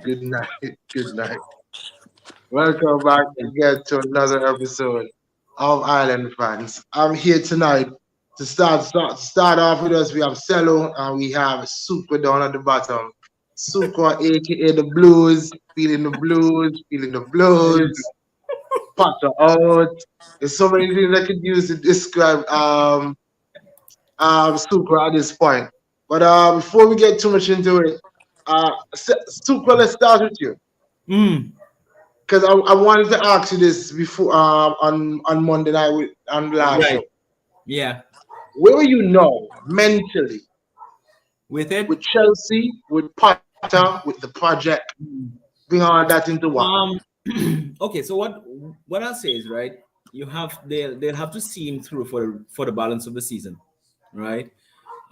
Good night. Good night. Welcome back again to another episode of Island Fans. I'm here tonight to start off with us. We have Cello and we have Super down at the bottom. Super, aka the Blues, feeling the blues. Potter out. There's so many things I could use to describe Super at this point. But before we get too much into it, Super, let's start with you. Mm, Because I wanted to ask you this before on Monday night on the last right. show. Yeah. Where are you now mentally With it. with Chelsea, with Potter, with the project? Bring all that into one. Um. Okay. So what I'll say is right. You have they'll have to see him through for the balance of the season, right?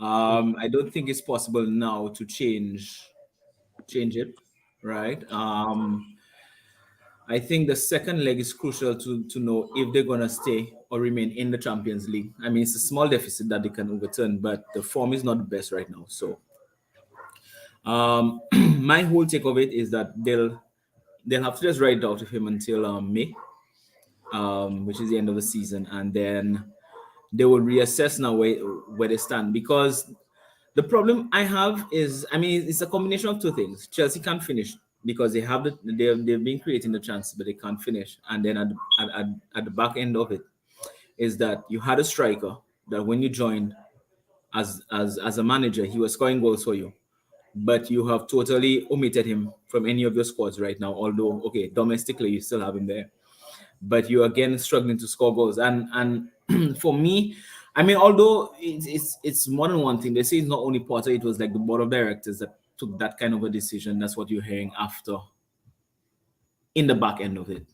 I don't think it's possible now to change it, right? I think the second leg is crucial to know if they're gonna stay or remain in the Champions League. I mean, it's a small deficit that they can overturn, but the form is not the best right now. So, my whole take of it is that they'll have to just ride it out with him until May, which is the end of the season, and then they will reassess now where they stand because the problem I have is, I mean, it's a combination of two things. Chelsea can't finish because they've been creating the chances, but they can't finish. And then at the back end of it is that you had a striker that when you joined as a manager, he was scoring goals for you, but you have totally omitted him from any of your squads right now. Although, okay, domestically you still have him there, but you're again struggling to score goals. And for me, I mean, although it's more than one thing, they say it's not only Potter, it was like the board of directors that took that kind of a decision. That's what you're hearing after in the back end of it.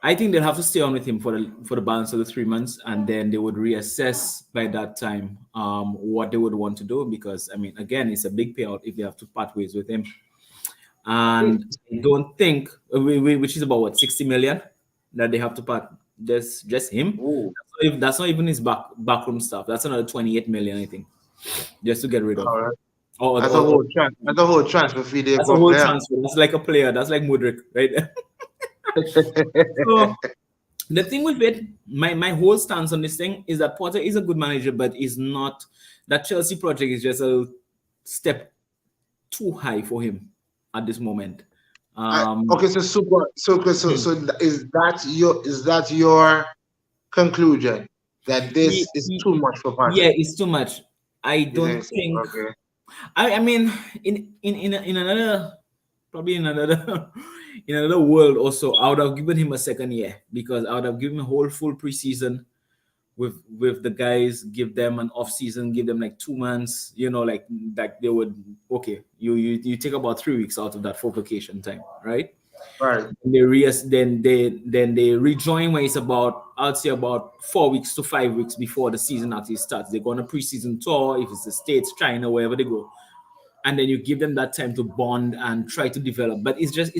I think they'll have to stay on with him for the balance of the 3 months, and then they would reassess by that time what they would want to do. Because I mean, again, it's a big payout if they have to part ways with him. And I don't think which is about what 60 million that they have to part. There's just him. Ooh, That's not even his backroom stuff. That's another 28 million, I think, just to get rid of. all right. Or, That's a or, or whole that's a whole transfer fee there that's a for a whole player. transfer. That's like a player. That's like Mudrik, right? So the thing with it, my whole stance on this thing is that Potter is a good manager, but is not that Chelsea project is just a step too high for him at this moment. Okay, so is that your conclusion that Ye- this is ye- too much for Potter? yeah, it's too much. I You don't think so? think. Okay. I mean, in another probably in another in another world also, I would have given him a second year because I would have given him a whole full preseason with the guys, give them an off season, give them like 2 months, like they would okay, you take about 3 weeks out of that for vacation time, right? Right. Then they rejoin when it's about I'd say about 4 weeks to 5 weeks before the season actually starts. They go on a preseason tour if it's the States, China, wherever they go, and then you give them that time to bond and try to develop. But it's just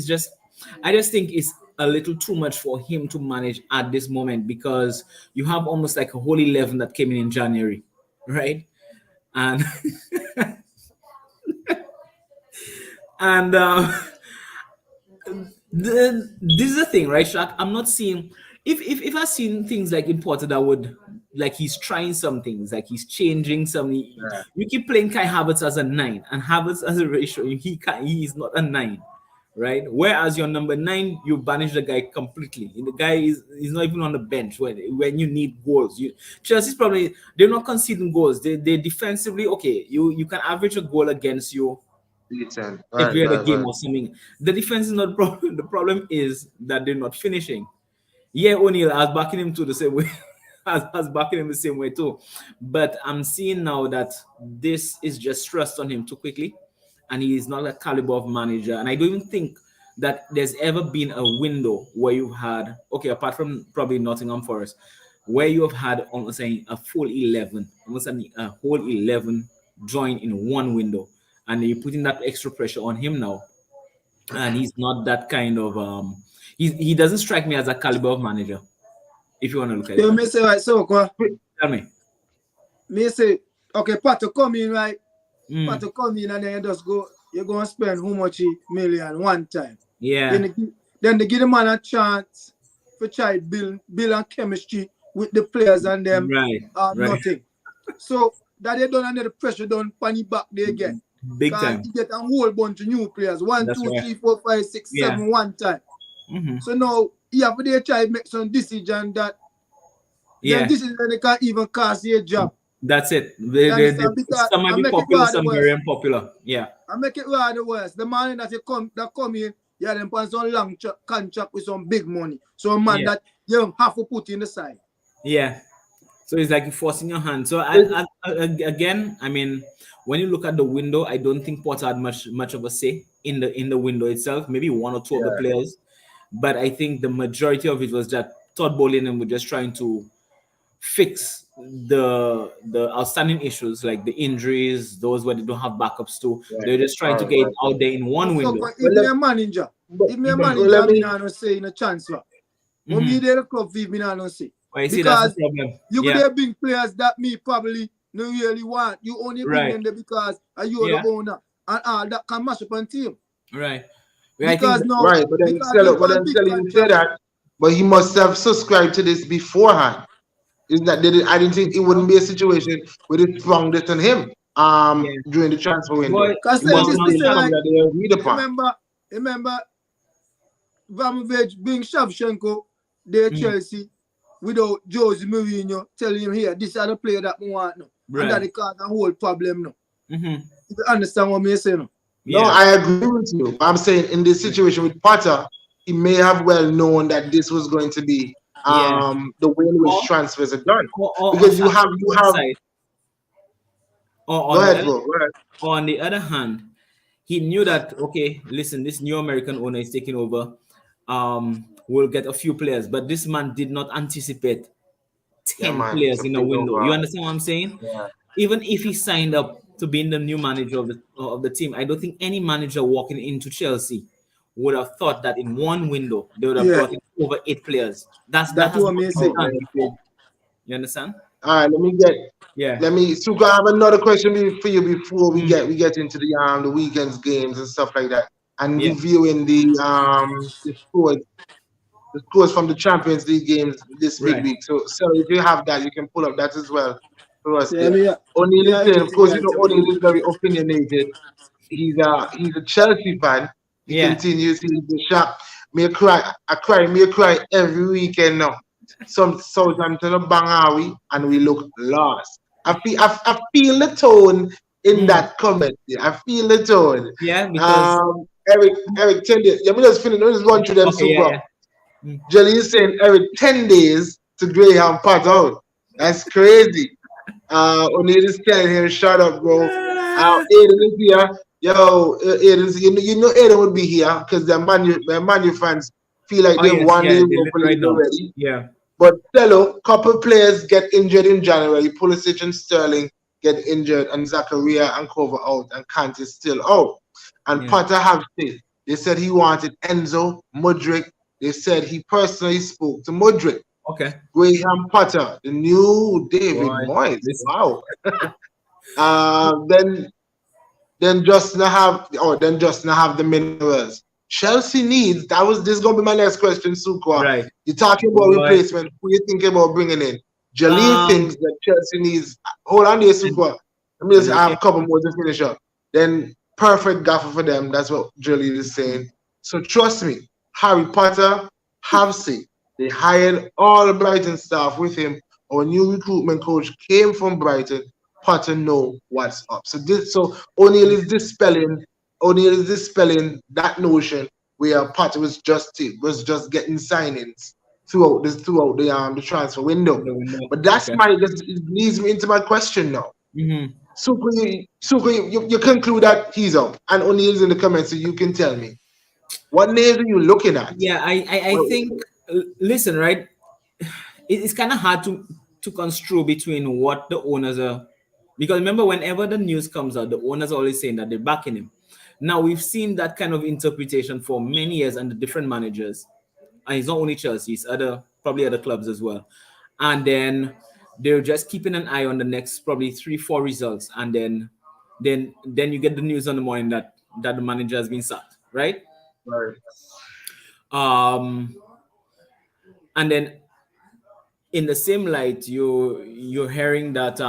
I just think it's a little too much for him to manage at this moment because you have almost like a whole 11 that came in January, right? And and this is the thing, right, Shaq? I'm not seeing if I've seen things like imported that would like he's trying some things, like he's changing some. Yeah. You keep playing Kai Havertz as a 9 and Havertz as a ratio. He is not a 9, right? Whereas your number 9, you banish the guy completely. And the guy is not even on the bench when you need goals. Chelsea's probably they're not conceding goals. They defensively okay. You can average a goal against you Decent. Right, every other right, game right. or something. The defense is not the problem. The problem is that they're not finishing. Yeah, O'Neal, I was backing him to the same way. I was backing him the same way too. But I'm seeing now that this is just stressed on him too quickly. And he is not a caliber of manager. And I don't even think that there's ever been a window where you've had, okay, apart from probably Nottingham Forest, where you have had almost a full 11, almost a whole 11 join in one window. And you're putting that extra pressure on him now. And he's not that kind of he doesn't strike me as a caliber of manager, if you want to look at it You that may way. say right, so Tell me. me say okay, Pat to come in, right? Pat Mm, to come in and then you just go you're gonna spend how much million one time. Then Yeah. they give the man a chance for try build and chemistry with the players and them Right. Right. nothing. So that they don't under the pressure don't panic back there again. Big Cause time. you get a whole bunch of new players. One, That's two, right. three, four, five, six, Yeah. seven, one time. Mm-hmm. So now you have to try to make some decision that then Yeah. this is when they can't even cost you a job. That's it. You understand? Because Some I might be make it popular, rather some very worse. unpopular. Yeah. I make it rather worse. The man that come in, yeah, them on some long contract with some big money. So a man Yeah. that you have to put in the side. Yeah. So it's like you're forcing your hand. So again, I mean, when you look at the window, I don't think Potter had much of a say in the window itself. Maybe one or two of the Yeah, players, but I think the majority of it was that Todd Bowling and were just trying to fix the outstanding issues like the injuries, those where they don't have backups to. right. They're just trying to All get it right. out there in one window. But Well, if me a manager, but, if me a well, manager, let I mean me. I don't say in a transfer. But Mm-hmm. me there the club fee, me not say. Well, you see, that's the Because problem. you could Yeah. have big players that me probably no really want. You only bring Right. them there because you are Yeah. the owner and all that can mash up on team. Right. Well, I think. Because now, Right, because them But on then big Stella, you say contract, that, but he must have subscribed to this beforehand. Is that I didn't think it wouldn't be a situation where they sprung this on him Yeah. during the transfer window. Boy, cause It say must Mom, this have to Mom, been say Shah- something like that they agreed upon. remember Vamovich being Shevchenko, there mm, Chelsea without Jose Mourinho telling him here, this is the player that we want now. And that right. they cause a whole problem now. Mm-hmm. If you understand what me saying now. No, Yeah. I agree with you. I'm saying in this situation with Potter, he may have well known that this was going to be Yeah. the way in which Or, transfers are done. or on Because Shah's you have side, or go on the ahead, other, bro. Go ahead. or on the other hand, he knew that okay, listen, this new American owner is taking over. We'll get a few players, but this man did not anticipate Yeah, 10 man. players To in a bring window. You over. understand what I'm saying? Yeah. Even if he signed up to being the new manager of the team, I don't think any manager walking into Chelsea would have thought that in one window they would have Yeah, brought in over 8 players. That that's has what not me been say. done Okay. before. You understand? All right, Yeah. let me Suka, I have another question for you before Mm, we get into the weekend's games and stuff like that. And yeah. reviewing the scores from the Champions League games this Right. midweek. So if you have that, you can pull up that as well for us Yeah, there. me O'Neill is saying, of everything course, you right know away. O'Neill is very opinionated. He's a Chelsea fan. He Yeah. continues. He's shocked. Me cry every weekend now. Some Southampton or Bangawi, and we look lost. I feel the tone in Mm, that comment. Yeah, I feel the tone. yeah, because Eric, tell you, let me just finish. Let me just run through them okay, yeah, super. yeah. Mm. Jelly is saying every 10 days to Graham Pot out. That's crazy. O'Neill is telling him, shut up, bro. Aiden is here. Yo, Aiden, you know Aiden would be here because the Manu fans feel like Oh they've yes, won yeah, the they Europa look right League now. already. Yeah. But Cello, couple players get injured in January. Pulisic and Sterling get injured, and Zachariah and Cover out, and Kant is still out. And Yeah. Potter have said they said he wanted Enzo, Mudrick. They said he personally spoke to Mudrick. Okay. Graham Potter, the new David Boy, Moyes. this Wow. Then Justin have the minerals. Chelsea needs that was this is gonna be my next question, Sukwa. right. You're talking about Boy. replacement. Who you thinking about bringing in? Jaleel Um thinks that Chelsea needs. Hold on there, and, Sukwa. Let me just and I have okay. a couple more to finish up. Then perfect gaffer for them. That's what Jaleel is saying. So trust me, Harry Potter have said they hired all the Brighton staff with him. Our new recruitment coach came from Brighton. Potter know what's up. So O'Neill is dispelling that notion where Potter was just getting signings throughout the transfer window. The window. But that's Okay. it leads me into my question now. Mm-hmm. You conclude that he's up, and O'Neill's in the comments, so you can tell me what names are you looking at? Yeah, I Well, think listen, right? It's kind of hard to construe between what the owners are, because remember whenever the news comes out, the owners are always saying that they're backing him. Now we've seen that kind of interpretation for many years under different managers, and it's not only Chelsea, it's probably other clubs as well. And then they're just keeping an eye on the next probably 3-4 results, and then you get the news on the morning that that the manager has been sacked, right? Right. Um, and then in the same light, you're hearing that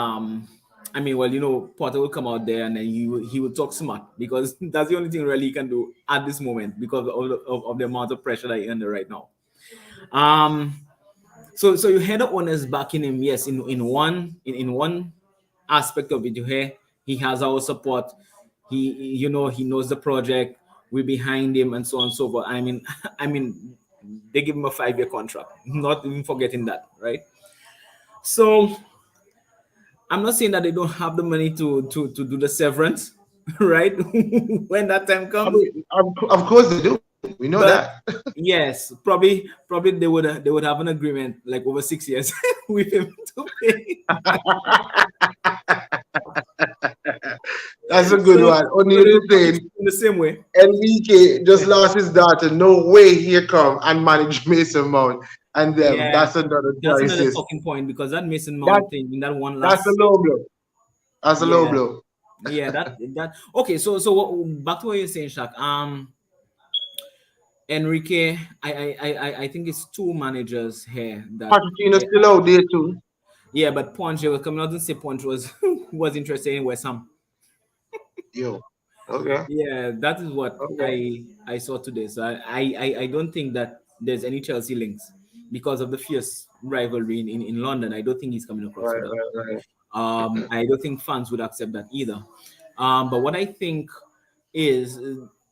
I mean, well, Potter will come out there and then he will talk smart because that's the only thing really he can do at this moment because of the amount of pressure that he's under right now. Um, so you hear the owners backing him, yes, in one aspect of it. You hear he has our support. He knows the project. We're behind him and so on and so forth. I mean, I mean, they give him a 5-year contract. Not even forgetting that, right? So I'm not saying that they don't have the money to do the severance, right? When that time I comes. mean, of course they do. We know that. But yes, probably they would have an agreement like over 6 years with him to pay. That's a good So one. Only so they the would punish thing, him in the same way. Enrique just lost his daughter. No way he come and manage Mason Mount and them. Yeah, That's another that's another crisis. talking point because that Mason That Mount thing in that one that's a last low blow. That's a low yeah blow. yeah that okay. So back to what you're saying, Shaq. Enrique, I think it's two managers here that Pochettino's still out there too. yeah, but Ponche was coming out and say Ponche was was interested in West Ham. Yo. Okay. Yeah, that is what Okay. I saw today. So I don't think that there's any Chelsea links because of the fierce rivalry in London. I don't think he's coming across Right, for that. right, right. I don't think fans would accept that either. But what I think is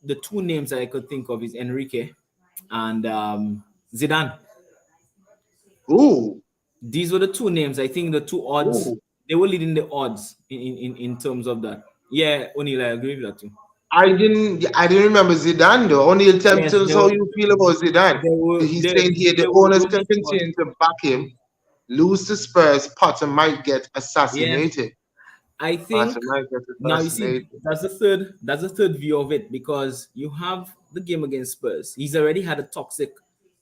the two names that I could think of is Enrique and Zidane. Ooh. These were the two names. I think the two odds Ooh. they were leading the odds in terms of that. Yeah, O'Neill, I agree with that too. I didn't remember Zidane though. Only Yes, tell us how you feel about Zidane. they were He's saying here the owners can continue to back him, lose to Spurs, Potter might get yeah. assassinated. I Potter think might get now you see assassinated. that's the third view of it because you have the game against Spurs. He's already had a toxic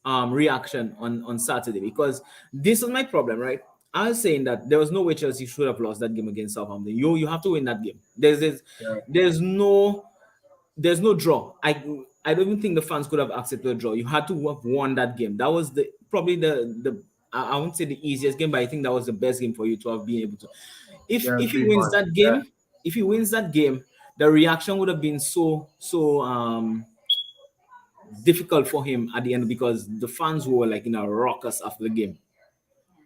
reaction on Saturday because this is my problem, right? I was saying that there was no way Chelsea should have lost that game against Southampton. You have to win that game. Yeah, There's no there's no draw. I don't even think the fans could have accepted a draw. You had to have won that game. That was the probably the I won't say the easiest game, but I think that was the best game for you to have been able to. yeah, If he big wins one. that Yeah, game, if he wins that game, the reaction would have been so difficult for him at the end because the fans were like in a ruckus after the game,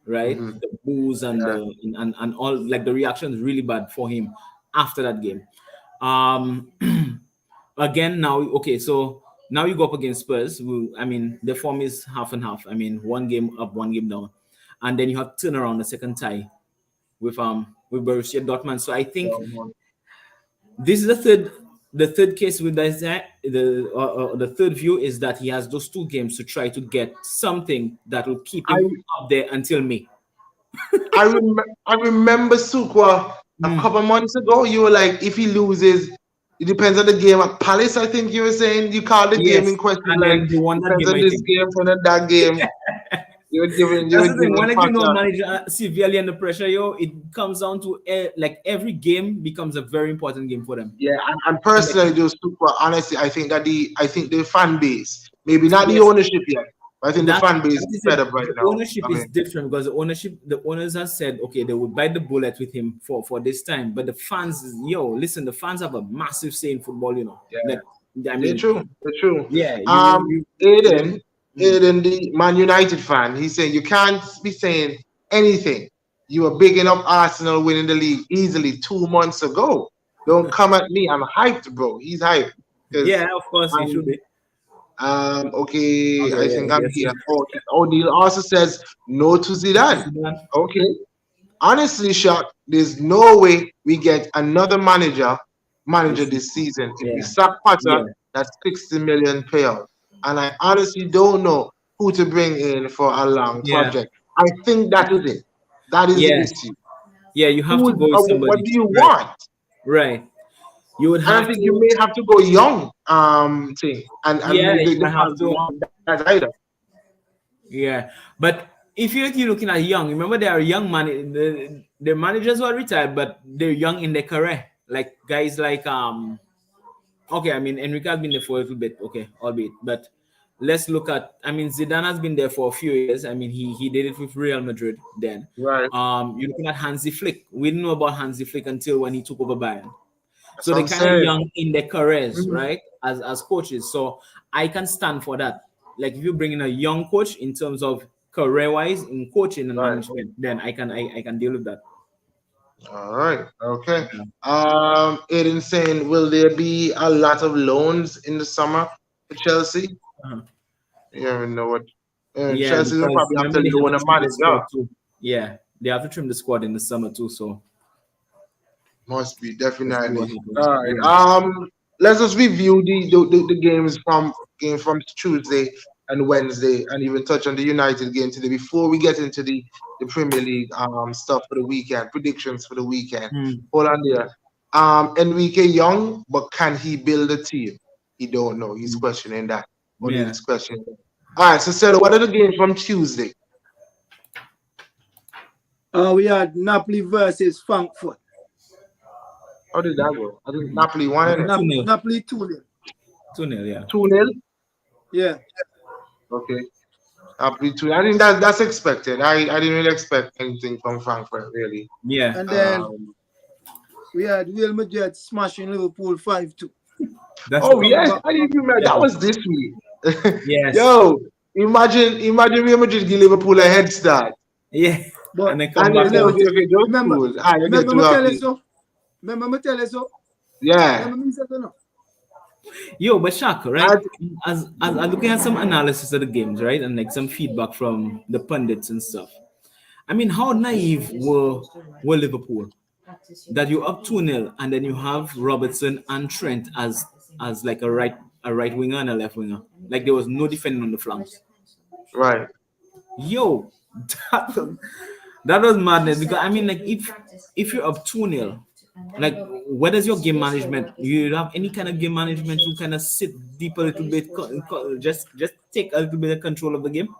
right? hmm, The boos and yeah. and all like the reaction is really bad for him after that game. Um, again now okay so now you go up against Spurs who I mean the form is half and half. I mean one game up, one game down, and then you have turn around the second tie with Borussia Dortmund. So I think Um, this is the third case with this the third view is that he has those two games to try to get something that will keep I him up there until May. I remember Sukwa a Mm. couple months ago. You were like, if he loses, it depends on the game at Palace. I think you were saying you called the game Yes, in question and like then they won that depends game on I this think. game, depends on that game. You That's were the thing. giving When I give no Potter. manager severely under pressure, it comes down to like every game becomes a very important game for them. Yeah, and personally, those Sukwa, honestly, I think the fan base, maybe not the Yes, ownership yet, but I think the fan base that is is fed it. up right The now. ownership I is mean, different because the owners have said okay they would bite the bullet with him for this time, but the fans, listen, the fans have a massive say in football. yeah. Like I They're mean, true. They're true. yeah, Aiden, mm, the Man United fan, he's saying you can't be saying anything. You were big enough Arsenal winning the league easily 2 months ago. Don't come at me. I'm hyped, bro. He's hyped. yeah, Because of course he should be. okay, I Okay, think yeah, I'm yes. here. Oh, O'Neil also says no to Zidane. Zidane. Okay. Honestly, Shot, there's no way we get another manager This, this season. If we yeah, sack Potter, yeah, that's 60 million payout. And I honestly don't know who to bring in for a long yeah, project. I think that is it. That is the yeah, issue. yeah. You have to go with What somebody, do you right? want? Right. You would And I have think you to. may have to go young, thing. And Yeah, maybe you the might have fans to. want that either. Yeah, but if you're looking at young, remember there are young the managers who are retired, but they're young in their career. Like guys like okay, I mean, Enrique has been there for a little bit, okay, albeit, but let's look at. I mean, Zidane has been there for a few years. I mean, he did it with Real Madrid. Then, Right. you're looking at Hansi Flick. We didn't know about Hansi Flick until when he took over Bayern. That's So what they're I'm kind of saying. young in their careers, Mhm. right? As coaches, so I can stand for that. Like if you bring in a young coach in terms of career wise in coaching and Right. management, then I can deal with that. All right. Okay. Yeah. Aiden saying, will there be a lot of loans in the summer for Chelsea? Uh-huh. You never know what. Yeah, Chelsea will because probably have to remember they have loan to a trim the manager. squad too. Yeah, they have to trim the squad in the summer too. So Must be let's see what definitely. happens. All right. Let's just review the games from Tuesday and Wednesday, and even touch on the United game today before we get into the Premier League stuff for the weekend, predictions for the weekend. Hmm. Hold on there. Enrique Young, but can he build a team? He don't know. He's questioning that. Only Yeah. he's questioning that. All right. So, Seth, what are the games from Tuesday? We had Napoli versus Frankfurt. How did that go? I think Napoli won I in think it. 2-0. Napoli 2-0. 2-0, yeah. 2-0. Yeah. Okay. Napoli 2. I think that's expected. I didn't really expect anything from Frankfurt, really. Yeah. And then Um, we had Real Madrid smashing Liverpool 5-2. That's oh, Coming yes. back I from didn't remember. That yeah. was this week. Yes. Yo, imagine Real Madrid give Liverpool a head start. Yeah. but And then come And back then, remember, home. okay, just remember, cool. I get remember too me tell you happy. so. Remember me tell you so. Yeah. Remember me say so no. Yo, but Shaq, right? I, As I'm looking at some analysis of the games, right, and like some feedback from the pundits and stuff. I mean, how naive were Liverpool that you're up 2-0 and then you have Robertson and Trent as like a right winger and a left winger. Like there was no defending on the flanks. right. Yo, that was, that was madness because I mean, like if you're up 2-0, like where does your game management? You have any kind of game management to kind of sit deep a little bit, just take a little bit of control of the game.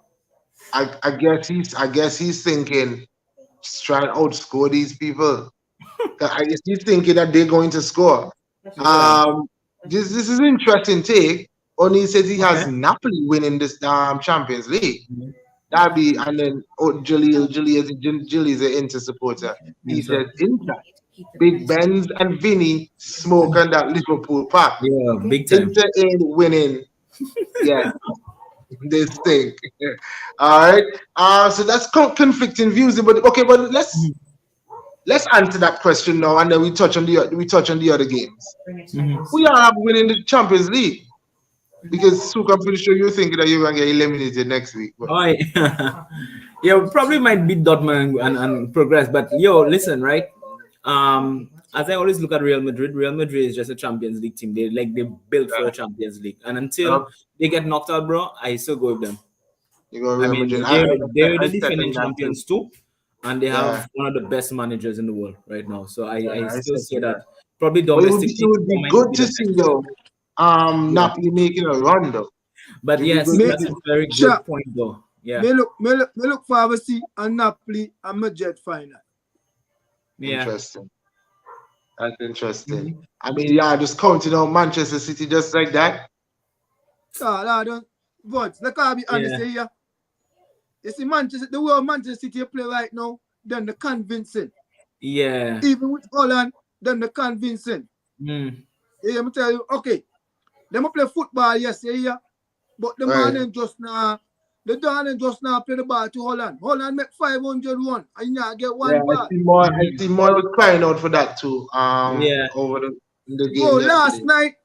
I guess he's thinking, just try and outscore these people. I guess he's thinking that they're going to score. Yeah. This is an interesting take. Only says he has Okay. Napoli winning this Champions League. Mhm. That'd be, and then Jalil is an Inter supporter. He And so says Inter, Big Benz and Vinny smoke on that Liverpool pack. yeah, big time. Inter ain't winning. Yeah, they stink. All right. So that's conflicting views. But okay, but let's answer that question now, and then we touch on the other games. Mhm. We are have winning the Champions League because Suk, I'm pretty sure you're thinking that you're gonna get eliminated next week. But Oh, yeah, we probably might beat Dortmund and progress. But yo, listen, right? As I always look at Real Madrid is just a Champions League team. They built for the Champions League, and uh, until they get knocked out, bro, I still go with them. you go I Real mean, Madrid. they're I the defending second that too. champions too, and they Yeah, have one of the best managers in the world right now. So I I still say second that. that probably But it would be domestic it teams would be might not good be to the see best. though. Yeah, Napoli making a run though. but It'd be yes, good to Me that's see. a very Sha, good point though. Yeah, me look forward to see a Napoli and Madrid final. yeah. Interesting. That's interesting. Mhm. I mean, yeah, just counting out Manchester City just like that. I don't. But let me be honest Yeah, here. You see, Manchester, the way Manchester City play right now, then the convincing. yeah. Even with Holland, then the convincing. Mm. Yeah, let me tell you, okay, them play football, yes, yeah, but the man Right. ain't just now, the darling just now play the ball to Holland. Holland make 501 and you get Yeah, one ball. I Mhm. see more was crying out for that too. Yeah, Over the Bro, game last yesterday.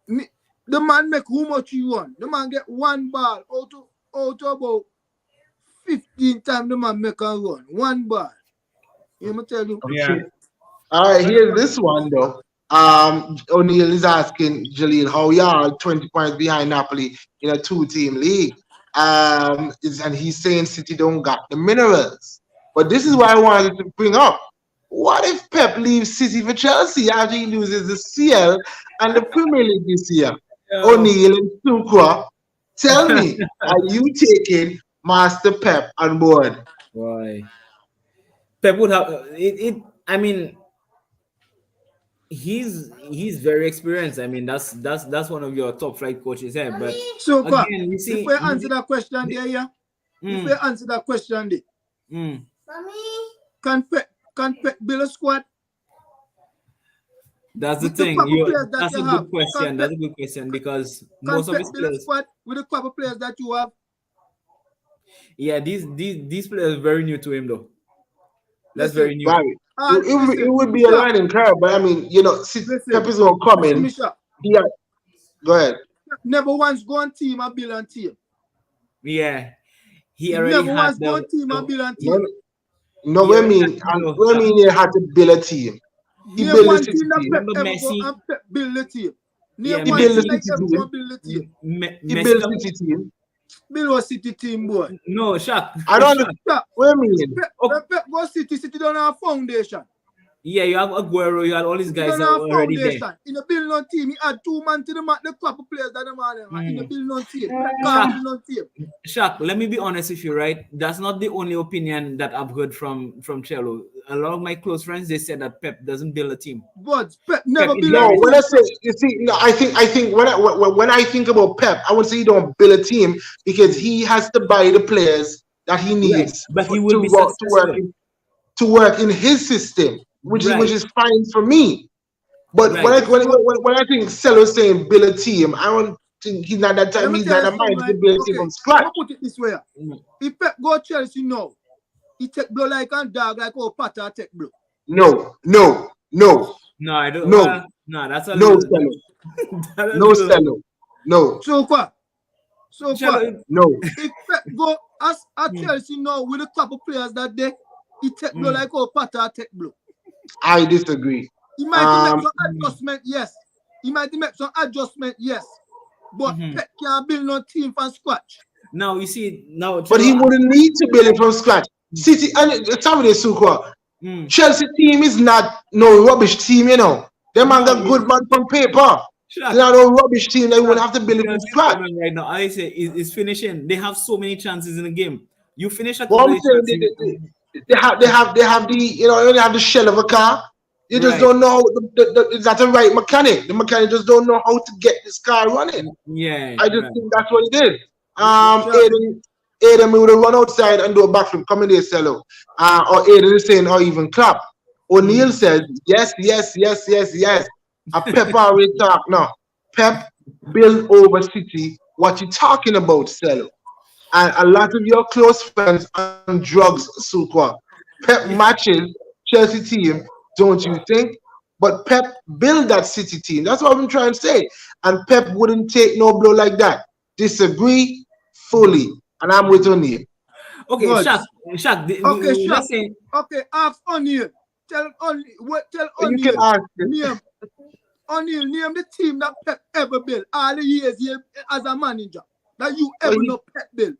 night, the man make how much he won. The man get one ball out of about 15 times the man make a run. One ball. You me tell you. yeah. Okay. All right, here's this one though. O'Neill is asking Jaleel how y'all 20 points behind Napoli in a two-team league. And he's saying City don't got the minerals. But this is what I wanted to bring up. What if Pep leaves City for Chelsea after he loses the CL and the Premier League this year? Yo, O'Neill and Sukwa, tell me, are you taking Master Pep on board? boy, Pep would have it. I mean, he's very experienced. I mean, that's one of your top flight coaches here. But So, Kwa, again, you if see, we answer that question there, yeah? If we mm, answer that question there, mm, can Pep build a squad that's the with the thing. proper players that That's you a have? good question. That's a good question because Can most of Pep his build a players, squad with the proper players that you have? yeah, these players are very new to him though. That's Listen, very new. Right. It listen, would be a Sharp, learning curve, but I mean, listen, Pep is gonna come listen, in. me Sharp. Yeah, go ahead. Never once go on team and build on team. Yeah, he He already never had once go on team and build on No, team. no, he we already had mean, and we Sharp. mean he had to build a team. He Name built the one city team that team. Pep Remember ever go Messi? and Pep build the team. Yeah, Name He one built the team Messi. that he city ever go team. and build the team. He Messi. built city team. Build a city team, boy. No, Shaq. I don't know. Shaq. Sharp, What I mean? Pep, Oh, when Pep go City don't have foundation. yeah, you have Aguero. You had all these City guys don't that have were already there. foundation. In the building on team, he had 2 man to the man, the proper players that the man have. In the Mm. building on team. Pep can't Shaq, build on team. Shaq, let me be honest with you, right? That's not the only opinion that I've heard from Cello. A lot of my close friends they said that Pep doesn't build a team. But Pep Pep never build a No, inherits. when I team. say, you see, no, I think when I think about Pep, I would say he don't build a team because he has to buy the players that he Right, needs but he will to be work successful. to work in his system, which Right, is fine for me. But right. But when I think Celo's saying build a team, I don't think he's not that let time. me He's tell not you the something, mind to right? build a team Okay, from let scratch. me put it this way. Mm. If Pep go Chelsea now, he take blow like a dog, like oh Potter take blow. No, no, no, No, I don't. no, Well, no, that's a no, little. Celo, That's a no, little. Celo, no, So what? So what? Cello, no. If Pep go as at mm, Chelsea now with the couple players that day, he take blow mm, like oh Potter take blow. I disagree. He might make Um, some mm, adjustment, yes. He might make some adjustment, yes. But mhm. Pep can't build no team from scratch. Now you see now but Cello. he wouldn't need to build it from scratch. City and Saturday Sukwa. Mm, Chelsea team is not no rubbish team, you know. Them man no, got good man from paper. They're Shaq. not no rubbish team. They won't Shaq, have to you build it know from this scratch. problem right now. I say is finishing. They have so many chances in the game. You finish a What couple I'm of saying, shots. they have the they only have the shell of a car. You just Right. don't know it's not a right mechanic. The mechanic just don't know how to get this car running. Yeah. I just Right. think that's what it is. Sure. Aiden would have run outside and do a backflip coming there, Cello. Or Aiden is saying, or even clap. O'Neal Mm. says, yes, yes, yes, yes, yes. A Pep already talk. No. Pep build over City. What you talking about, Cello? And a lot of your close friends on drugs, Sukwa. Pep matches Chelsea team, don't you think? But Pep build that City team. That's what I'm trying to say. And Pep wouldn't take no blow like that. Disagree fully. And I'm with O'Neal. Okay, But Shaq. okay, Let's sure. say Okay, ask O'Neal. Tell You can O'Neal. ask it. Name the team that Pep ever built all the years he as a manager that you Well, ever know Pep built.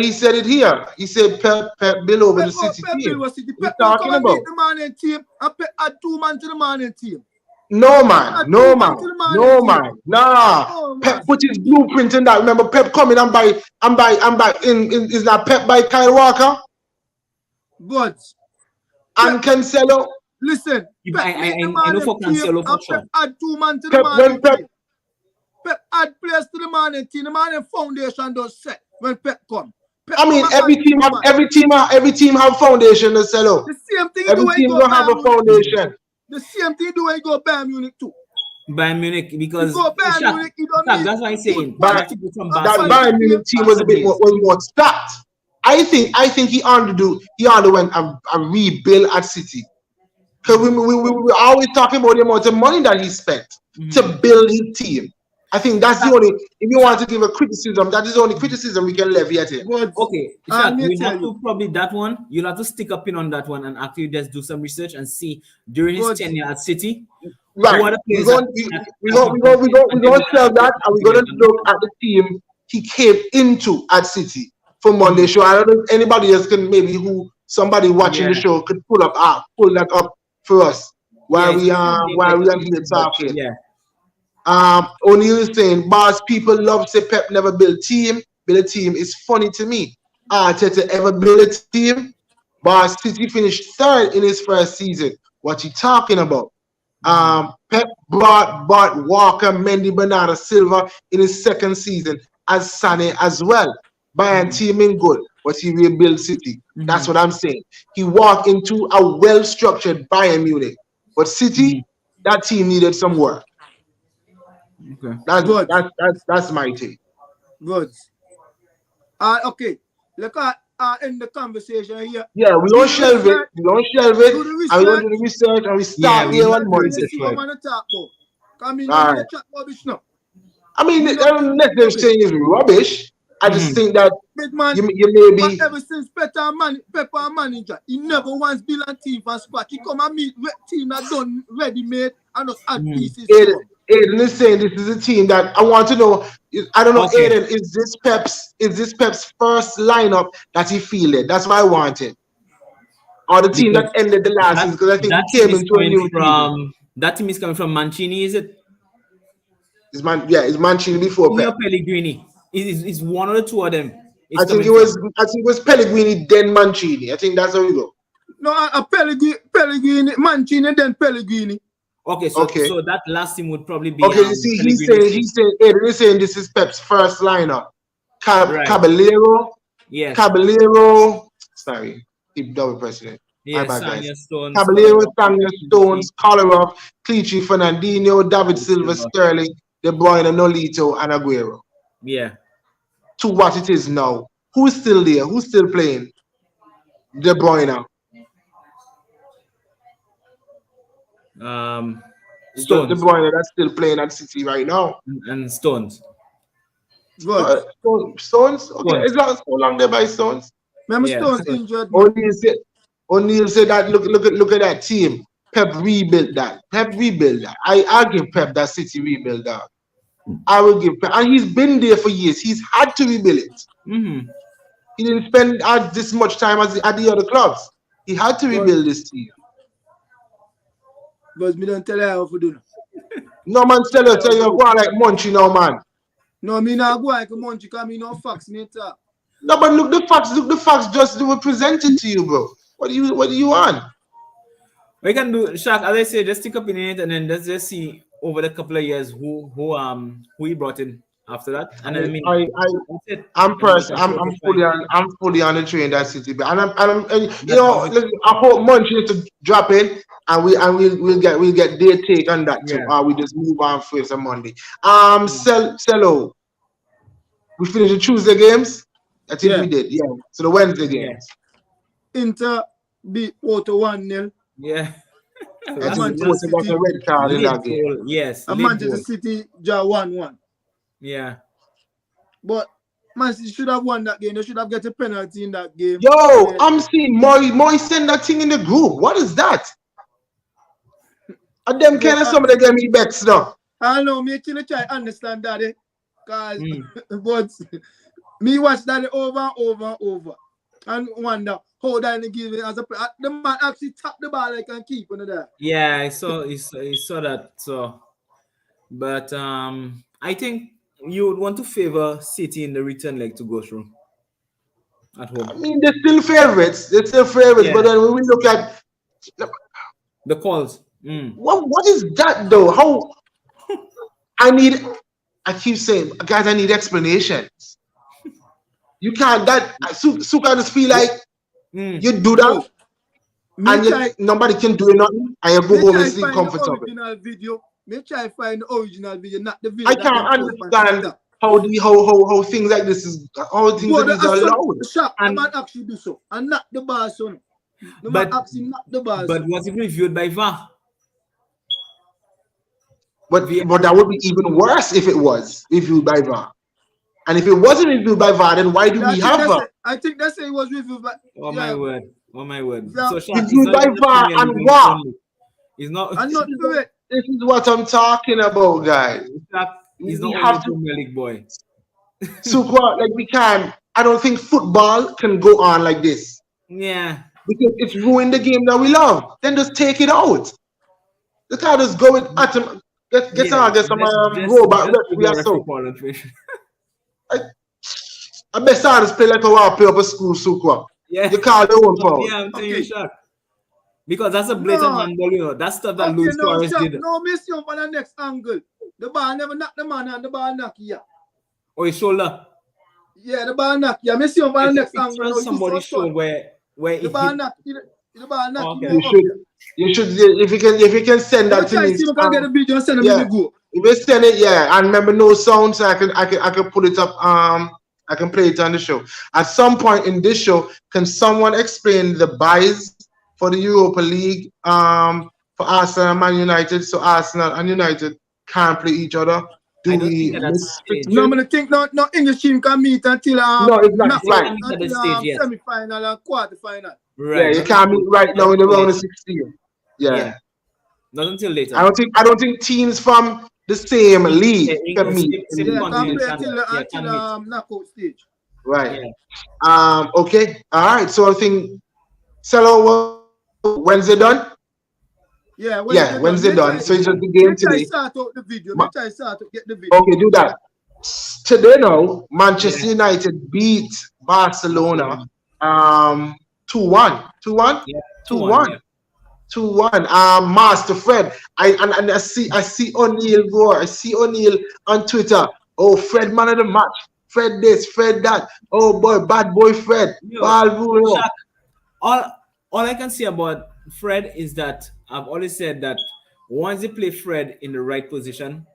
he said it here. He said Pep build over the City Pep team. built was City. What Pep you don't come talking and meet about? the man and team and Pep add 2 man to the man and team. No Pep man, add no 2 man man, to the man and no team. man. Nah. Oh Pep man. put his blueprint in that. Remember, Pep coming and by in is that Pep by Kyle Walker But Pep, and Cancelo? listen, Pep meet the I man know and for team Cancelo for and Pep sure. add 2 man to the Pep man when and Pep team. Pep add players to the man and team. The man and foundation does set when Pep come. Pep I come mean and add 2 man. every team have foundation, Cancelo. The same thing he do Every when he team go gonna have Bayern a Munich too. foundation. The same thing he do when he go Bayern Munich too. Bayern Munich He because go Bayern Shaq, Munich, he don't Shaq, need that's what I'm good saying. You But have quality, to go from a that Barca, quality Bayern game. Munich team Barca days. was more stacked. I think he underwent a rebuild at City. Because we always talking about the amount of money that he spent to Mhm. build his team. I think that's the Shaq, only, if you want Shaq, to give a criticism, that is the only criticism we can levy at him. But okay, I Shaq, may we tell have you, to probably that one. You'll have to stick a pin on that one and actually just do some research and see during his but tenure at City, who Right. are the We're players going that he brought in we're and then going we to can sell actually that and put we're going together to and look perform. at the team he came into at City for Monday Mhm. show. I don't know if anybody else can maybe who somebody watching the Yeah, show could pull that up for us yeah, it's the same name while like we a are here City, but talking. yeah. O'Neal is saying, boss, people love say Pep never build a team. It's funny to me. Arteta ever build a team? Boss, City finished third in his first season. What you talking about? Pep bought Walker, Mendy, Bernardo Silva in his second season as Sané as well. Bayern teaming good, but he rebuilt City. That's what I'm saying. He walked into a well-structured Bayern Munich, but City, that team needed some work. Okay. Good. That's my take. Good. Okay. Look at end the conversation here. Yeah, we Do don't the shelve it. research. We don't shelve it. Do the And we don't do research. the research, and we Yeah, start we there do on the When Monday. you research. see Right. what man talk about. Come in All when right. you chat rubbish now. I mean, We I not don't doing necessarily rubbish. saying it's rubbish. I just think that Big man, you may but be. ever since Pepper manager, he never once build a team from scratch. He come and meet team that done ready made and just add pieces to him. Aiden is saying this is a team that I want to know. I don't know, Okay. Aiden, is this Pep's first lineup that he fielded? That's what I wanted. Or the team Because that ended the last season, because I think he came into a new season. that team is coming from Mancini, is it? It's Mancini before Mancini Pep. or Pellegrini? Is one or the two of them? I think it was Pellegrini then Mancini. I think that's how we go. No, a Pellegrini, Mancini, then Pellegrini. Okay, so Okay. so that last team would probably be Okay, you see, Pellegrini's he's saying this is Pep's first lineup. Right. Caballero, Yes. sorry, keep double pressing it. Yes, My bad, guys. Sanya Stones. Caballero, Sanya Stones, Kolarov, Clichy, Fernandinho, David Silva, Sterling, De Bruyne, Nolito, and Aguero. Yeah. To what it is now. Who's still there? Who's still playing? De Bruyne. Stones. De Bruyne that's still playing at City right now. And Stones. Good. Stones? Okay, it's not so long there by Stones. Remember Yeah. Stones injured. Man. O'Neal said that look at that team. Pep rebuilt that. I give Pep that City rebuild that. I will give Pep, and he's been there for years. He's had to rebuild it. He didn't spend this much time as at the other clubs. He had to rebuild this team. But me don't tell you how to do. No man tell you go on like Munchie now, man. No, me not go like Munchie because me no facts me talk. No, but look the facts just were presented to you, bro. What do you want? We can do, Shaq, as I say, just stick up in it and then let's just see over the couple of years who he brought in after that. And then I'm fully on the train that City, but I hope Munchie to drop in and we'll get their take on that too. We just move on for some Monday. Cello. We finished the Tuesday games. I think we did. Yeah. So the Wednesday games. Inter beat Porto 1-0. Yeah. Manchester City got a red card in that game. Yes. And Manchester City draw 1-1. Yeah. But Man City should have won that game. They should have got a penalty in that game. Yo, I'm seeing Moy send that thing in the group. What is that? And them kind of some of the game he bets now. I know, me actually try to understand that, because but me watch that over and over and wonder how that give it as a the man actually tap the ball like and keep on that. Yeah, I saw that. So, but I think you would want to favor City in the return leg to go through at home. I mean, they're still favorites. But then when we look at the calls, what is that though? How I keep saying, guys, I need explanations. You can't Suka just feel like you do that and nobody can do nothing and you go home and sleep comfortable. Me try find the original video, not the video. I can't understand how things like this is how things like this are allowed. Shot, and man actually do so, and not the bar, son. The man actually not the bar. But was it reviewed by VAR? But that would be even worse if it was reviewed by VAR. And if it wasn't reviewed by VAR, then why do we have VAR? I think that's it was reviewed by. My word! Yeah. So reviewed by VAR and VAR. It's not. I'm not correct. This is what I'm talking about, guys. He's not only Premier League boy. So like we can't. I don't think football can go on like this. Yeah. Because it's ruined the game that we love. Then just take it out. The guy just go with atom. Get some robot. We are so. I best just play like a play up a school super. Yeah. You call the one power. Yeah, I'm telling you, Shaq. Because that's a blatant No. handball, you know. That's stuff that Okay, Luis no, Suarez sir. did. No, miss you on the next angle. The ball never knock the man and the ball knock you. Or his shoulder. Yeah, the ball knock you. Miss you on the There's a next picture angle. on No, you so somebody's show turn. where The it ball hit. knock you. The ball knock Oh, you okay. more up here. You should if you can send Let me that to try me. see if I can get the video and send them in Yeah. the go. If you send it, yeah, and remember no sound, so I can put it up. I can play it on the show. At some point in this show, can someone explain the buys for the Europa League for Arsenal and Man United, so Arsenal and United can't play each other? I Do don't think we at that miss stage. No, fixtures? I think no English team can meet until No, it's not They right. can't meet at that until stage yet. semi-final and quarter-final. Yeah, Right. you Not can't until, meet right not now in the until round of later. 16. Yeah. Yeah. Not until later. No. I don't think teams from the same league can meet Same in Yeah, can continent play can until meet. knockout stage. right. Yeah. Okay. All right. So I think Cello Wednesday done. Yeah, Yeah, Wednesday done. Wednesday done. So it's just the game Me try today. start out the video. Ma- Me try start to get the video. Okay, do that. Today now, Manchester Yeah. United beat Barcelona 2-1. 2-1? Yeah. 2-1. 2-1. Yeah. 2-1. Master Fred. I see O'Neil go. I see O'Neil on Twitter. Oh, Fred man of the match. Fred this, Fred that. Oh boy, bad boy Fred. Yo, Ball rule. Shaq, all I can say about Fred is that I've always said that once you play Fred in the right position,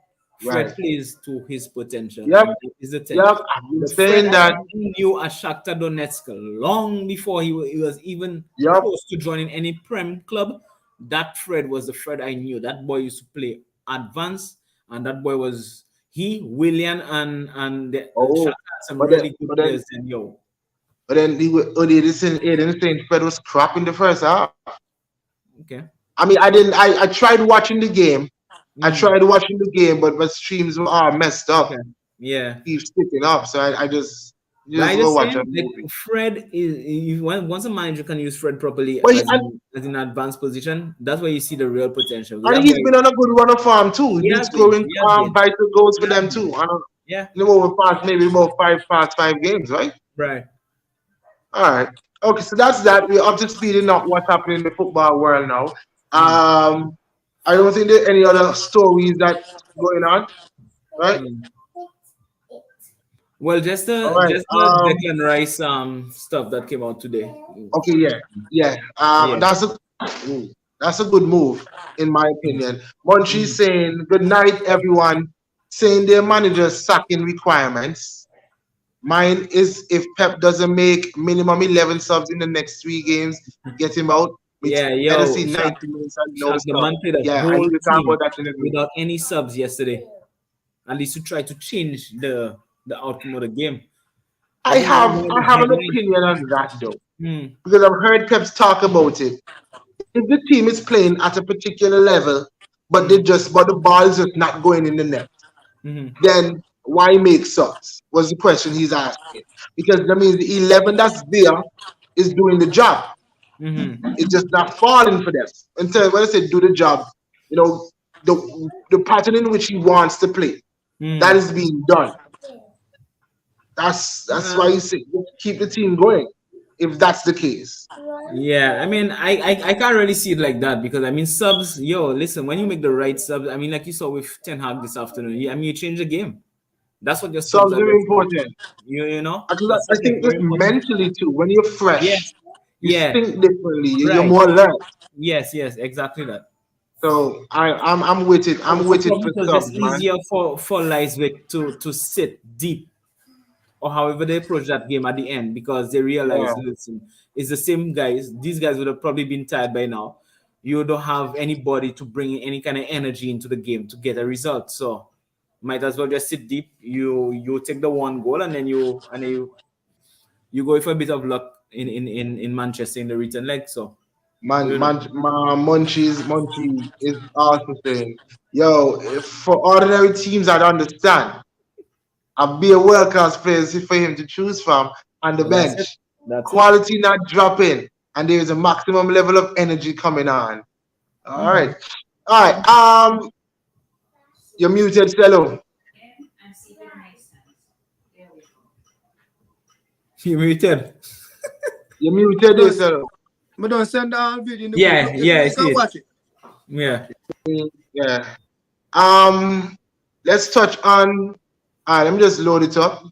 Fred Right. plays to his potential. Yep. And that is the thing. Yep. I've been The Fred saying that. I knew at Shakhtar Donetsk long before he was even Yep. close to joining any Prem club. That Fred was the Fred I knew. That boy used to play advanced, and that boy was William, and Oh, Shakhtar had some but really good but then players. And yo, But then Aiden saying Fred was crap in the first half. okay. I mean, I tried watching the game. I Mm. tried watching the game, but my streams were all messed up. Okay. Yeah. Keep sticking up. So I just But I go just watch saying, a movie. like Fred is once a manager can use Fred properly But as in advanced position, that's where you see the real potential. and That he's boy, been on a good run of form too. He's he been has been. scoring He has been. vital goals He for has them been. too. I don't Yeah. know over past maybe about five games, right? Right. All right. Okay, so that's that. We're up to speeding up what's happening in the football world now. I don't think there are any other stories that going on, right? Mm. Well, All right. just the Declan Rice stuff that came out today. Okay, yeah, yeah. Yeah. That's a good move, in my opinion. Munchie saying good night, everyone. Saying their manager's sacking requirements. Mine is if Pep doesn't make minimum 11 subs in the next 3 games, get him out. Yeah, Better yo, see Shaq, 90 minutes and no Shaq, the man sub. played a Yeah, I whole need to talk team about that in a minute. without any subs yesterday. At least to try to change the outcome of the game. I think one of have the an headlines- opinion on that though. Hmm. Because I've heard Pep talk about it. If the team is playing at a particular level, but the ball is just not going in the net, Mhm. then why make subs? Was the question he's asking. Because that means the 11 that's there is doing the job. Mhm. It's just not falling for them. And so when I say do the job, you know, the pattern in which he wants to play, Hmm. that is being done. That's why you say keep the team going, if that's the case. Yeah, I mean, I can't really see it like that because I mean subs. Yo, listen, when you make the right subs, I mean, like you saw with Ten Hag this afternoon. I mean, you change the game. That's what your subs Subs are are there for. important. You know. I That's think very just important. mentally too, when you're fresh, Yes. you Yeah. think differently, you're Right. more alert. Yes. Exactly that. So I'm with it. I'm with it for It was just subs, man. easier for Leiswick to sit deep or however they approach that game at the end because they realize, Yeah. listen, it's the same guys. These guys would have probably been tired by now. You don't have anybody to bring any kind of energy into the game to get a result. So might as well just sit deep. You take the one goal and then you go for a bit of luck in Manchester in the return leg. So you know. Munchie is also saying, yo, if for ordinary teams, I'd understand. I'd be a world class player for him to choose from on the That's bench. it. That's it. Quality not dropping, and there is a maximum level of energy coming on. All right. You're muted, Cello. You muted. You're muted, Cello. I don't send down video in the Yeah, group. yeah, I You see can it. watch it. Yeah. Yeah. Let's touch on. Let me just load it up.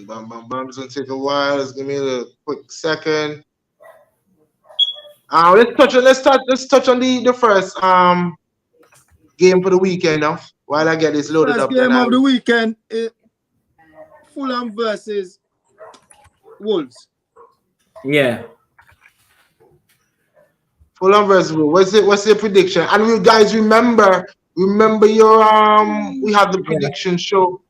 Bam, bam, bam. It's gonna take a while. Just give me a quick second. Let's touch on the first game for the weekend now. While I get this loaded First up, then game I of the weekend is Fulham versus Wolves. Yeah. Fulham versus Wolves. What's the prediction? And you guys remember your we have the Yeah. prediction show.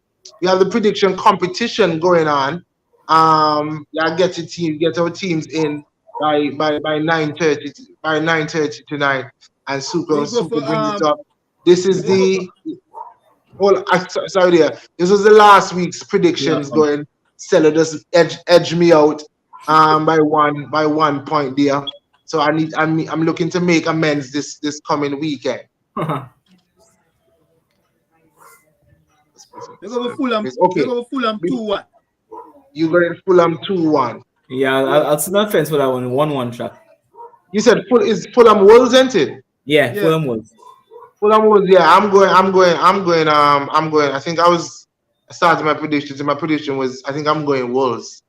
We have the prediction competition going on. Yeah, get our teams in by 9:30 tonight, and Me go Super for bring it up. This is me go for the sorry there. This was the last week's Yeah. predictions going. Seller just edge me out by 1 point there. So I'm looking to make amends this coming weekend. me go for Fulham. It's Me okay. go for Fulham 2-1. You going Fulham 2-1. Yeah, I'll sit on the fence for that one. 1-1 track. You said Fulham Wolves, isn't it? Yeah, Yeah. Fulham Wolves. Fulham Wolves, yeah. I'm going. I think I started my predictions, and my prediction was I think I'm going Wolves.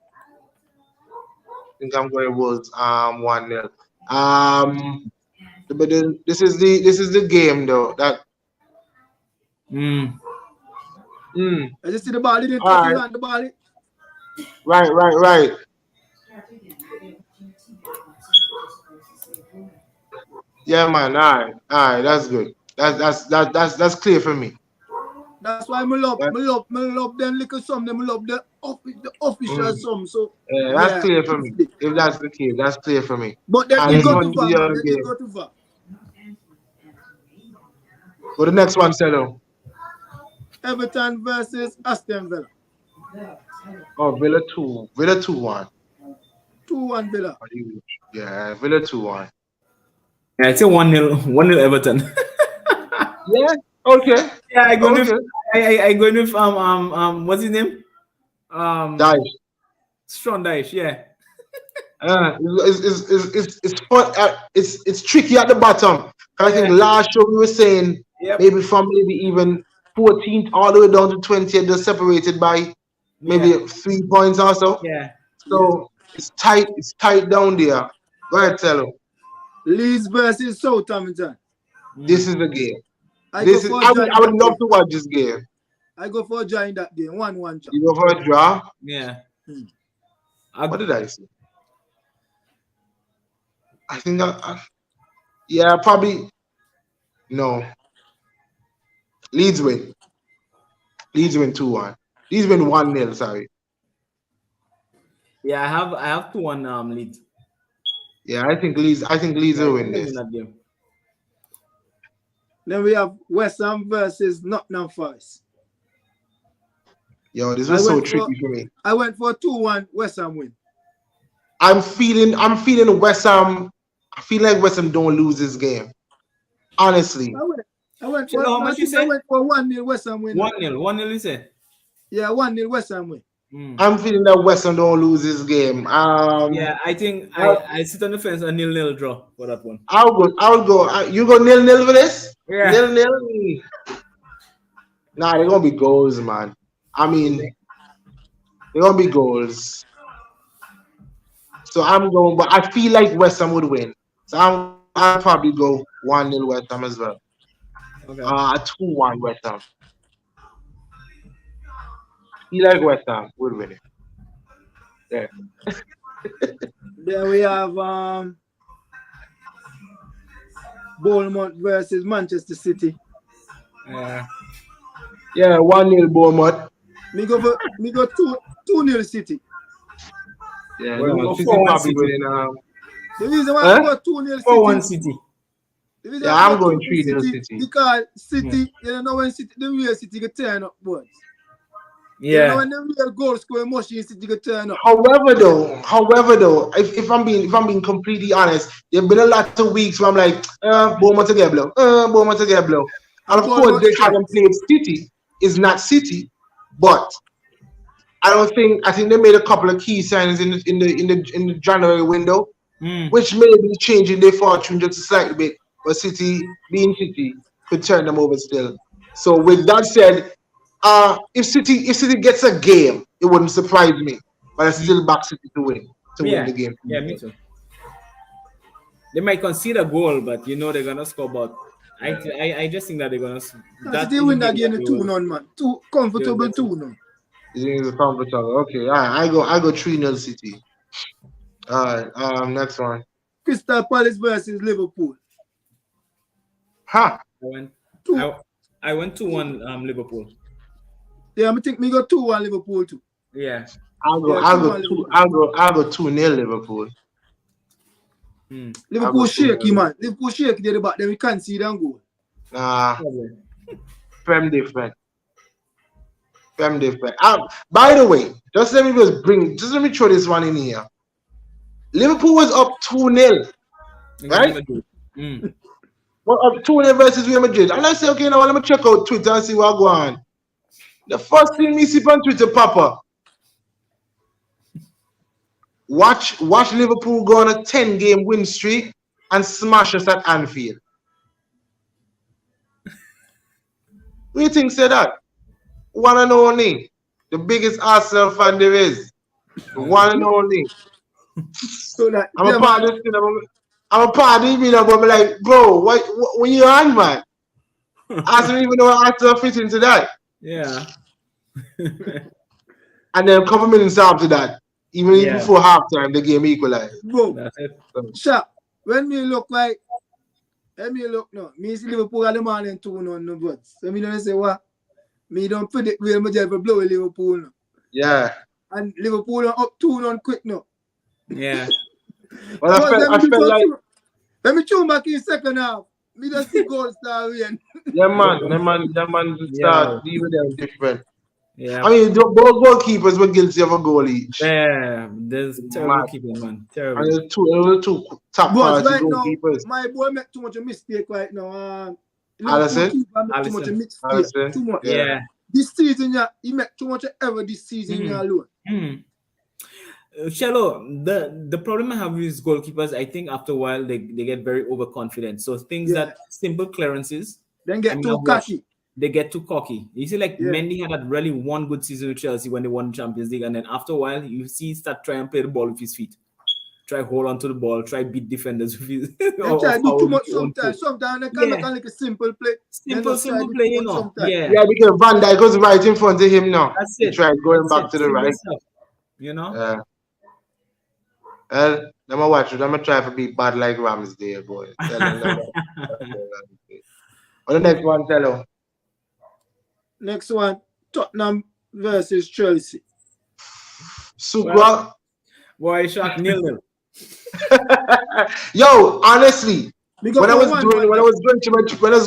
I think I'm going Wolves 1-0. But then this is the game though. Mm. I just see the ball, he didn't touch All his right. hand, the ball. Right. Yeah, man. All right. That's good. That's clear for me. That's why I love them little some, them love the official some. So Yeah, that's clear for me. If that's the case, that's clear for me. But they And go on too to far, the man. other They game. just go too far. Go to the next one, Selo. Everton versus Aston Villa. Oh, Villa 2-1. 2-1 Villa. Yeah, Villa 2-1. Yeah, it's a 1-0, 1-0 Everton. Yeah. Okay. Yeah, I go with Okay. I go with what's his name? Dice. Strong Dyche, yeah. It's fun. It's tricky at the bottom. I think last show we were saying maybe from even 14th all the way down to 20th, they're separated by maybe 3 points or so. Yeah. So it's tight. It's tight down there. Go ahead, Tello. Leeds versus Southampton. This is the game. I would love to watch this game. I go for a draw in that game. 1-1. You go for a draw? Yeah. What did I say? I think yeah, probably no. Leeds win. Leeds win 2-1. Leeds win 1-0, sorry. Yeah, I have 2-1 lead. Yeah, I think Leeds will win this. That game. Then we have West Ham versus Nottingham Forest. Yo, this was so tricky for me. I went for a 2-1 West Ham win. I'm feeling West Ham. I feel like West Ham don't lose this game. Honestly. I went for 1-0 West Ham win. 1-0, you say? Yeah, 1-0 West Ham win. I'm feeling that West Ham don't lose this game. Yeah, I think I sit on the fence a 0-0 draw for that one. I'll go. You go 0-0 for this? Yeah. 0-0. Nah, they're gonna be goals, man. I mean, they're gonna be goals. So I'm going, but I feel like West Ham would win. So I'll probably go 1-0 West Ham as well. Okay. 2-1 West Ham. Feel like West Ham would win it. Yeah. Then we have Bournemouth versus Manchester City. Yeah. Yeah, 1-0 Bournemouth. Me go 2-0 City. Yeah, Well, City 4-1 probably City. winning. The reason why I go 2-0 City. 4-1 City. The reason Yeah, why I I'm go going 2-0 3-0 City. Because City, you know when City, the real City get turn up, boys. Yeah. You know when the real goal scoring machine City get turn up. However, though, if I'm being completely honest, there've been a lot of weeks where I'm like, Bournemouth to get blow, Bournemouth to get blow. And of course, they haven't played City. It's not City, but I think they made a couple of key signings in the January window, Mm. which may be changing their fortune just a slightly bit. But City, being City, could turn them over still. So with that said, if City gets a game, it wouldn't surprise me. But I still back City to win Yeah, the game. yeah, me too. They might concede a goal, but you know they're gonna score. But I just think that they're gonna Cause that they is the win that game game that the they two will none, man. Too they will comfortable get to. 2-0. You think it's a comfortable? Okay, all right. I go 3-0 City. All right. Next one. Crystal Palace versus Liverpool. Ha. I went Two. I went 2-1 Liverpool. Yeah, I think me go 2-1 Liverpool too. Yeah. Yeah, I'll 2-1 go two. Liverpool. I'll go 2-0 Liverpool. Mm. I'll Liverpool go 2-0. shaky, man. Liverpool shaky there, but then we can't see them goal. Nah, Probably. Prem different. Prem different. By the way, just let me throw this one in here. Liverpool was up 2-0, Against right? Madrid. Mm. Well, up 2-0 versus Real Madrid. And I say, okay, now let me check out Twitter and see what go on. The first thing me see on Twitter, Papa, watch Liverpool go on a 10-game win streak and smash us at Anfield. What do you think said that? One and only. The biggest Arsenal fan there is. The one and only. So that I'm yeah, a part man. of this thing. I'm a part of it, but I'm like, bro, what you on, man? I don't even know how Arsenal fit into that. Yeah. And then a couple minutes after that, even Yeah. before halftime, the game equalized. Bro, That's it. Sharp, when me look like, let me look now. Me see Liverpool at the morning 2-0 no votes. So me don't say what? Me don't predict Real Madrid for blow Liverpool now. Yeah. And Liverpool are up 2-0 quick now. Yeah. Well, I felt like, let me tune back in second half. Me just see goal star win. yeah, man, just start dealing with them different. Yeah. I mean, both goalkeepers were guilty of a goal each. Yeah. There's terrible Mad. keeping, man. And Terrible. the two top But quality right goalkeepers. now, my boy make too much of mistake right now. Allison? Keeper make too much of mistake. Allison? Too much. Yeah. This season, yeah, he make too much ever this season alone. Shallow, the problem I have with goalkeepers, I think after a while they get very overconfident. So things that simple clearances, Then get too cocky. They get too cocky. You see, like Yeah. Mendy had that really one good season with Chelsea when they won the Champions League, and then after a while, you see he start trying to play the ball with his feet, try hold on to the ball, try beat defenders with his. They try to do too much sometimes. Sometimes they can make like a simple play. Simple play, you know. Yeah. Yeah, because Van Dijk was right in front of him now. That's He it. tried going That's back it. to the Simple right. stuff, you know. Yeah. Well, I'm gonna watch it. I'm gonna try to be bad like Ramsdale, boy. Tell them the next one, tell him. Next one, Tottenham versus Chelsea. Super. Boy, shot 0-0. Yo, honestly, when I was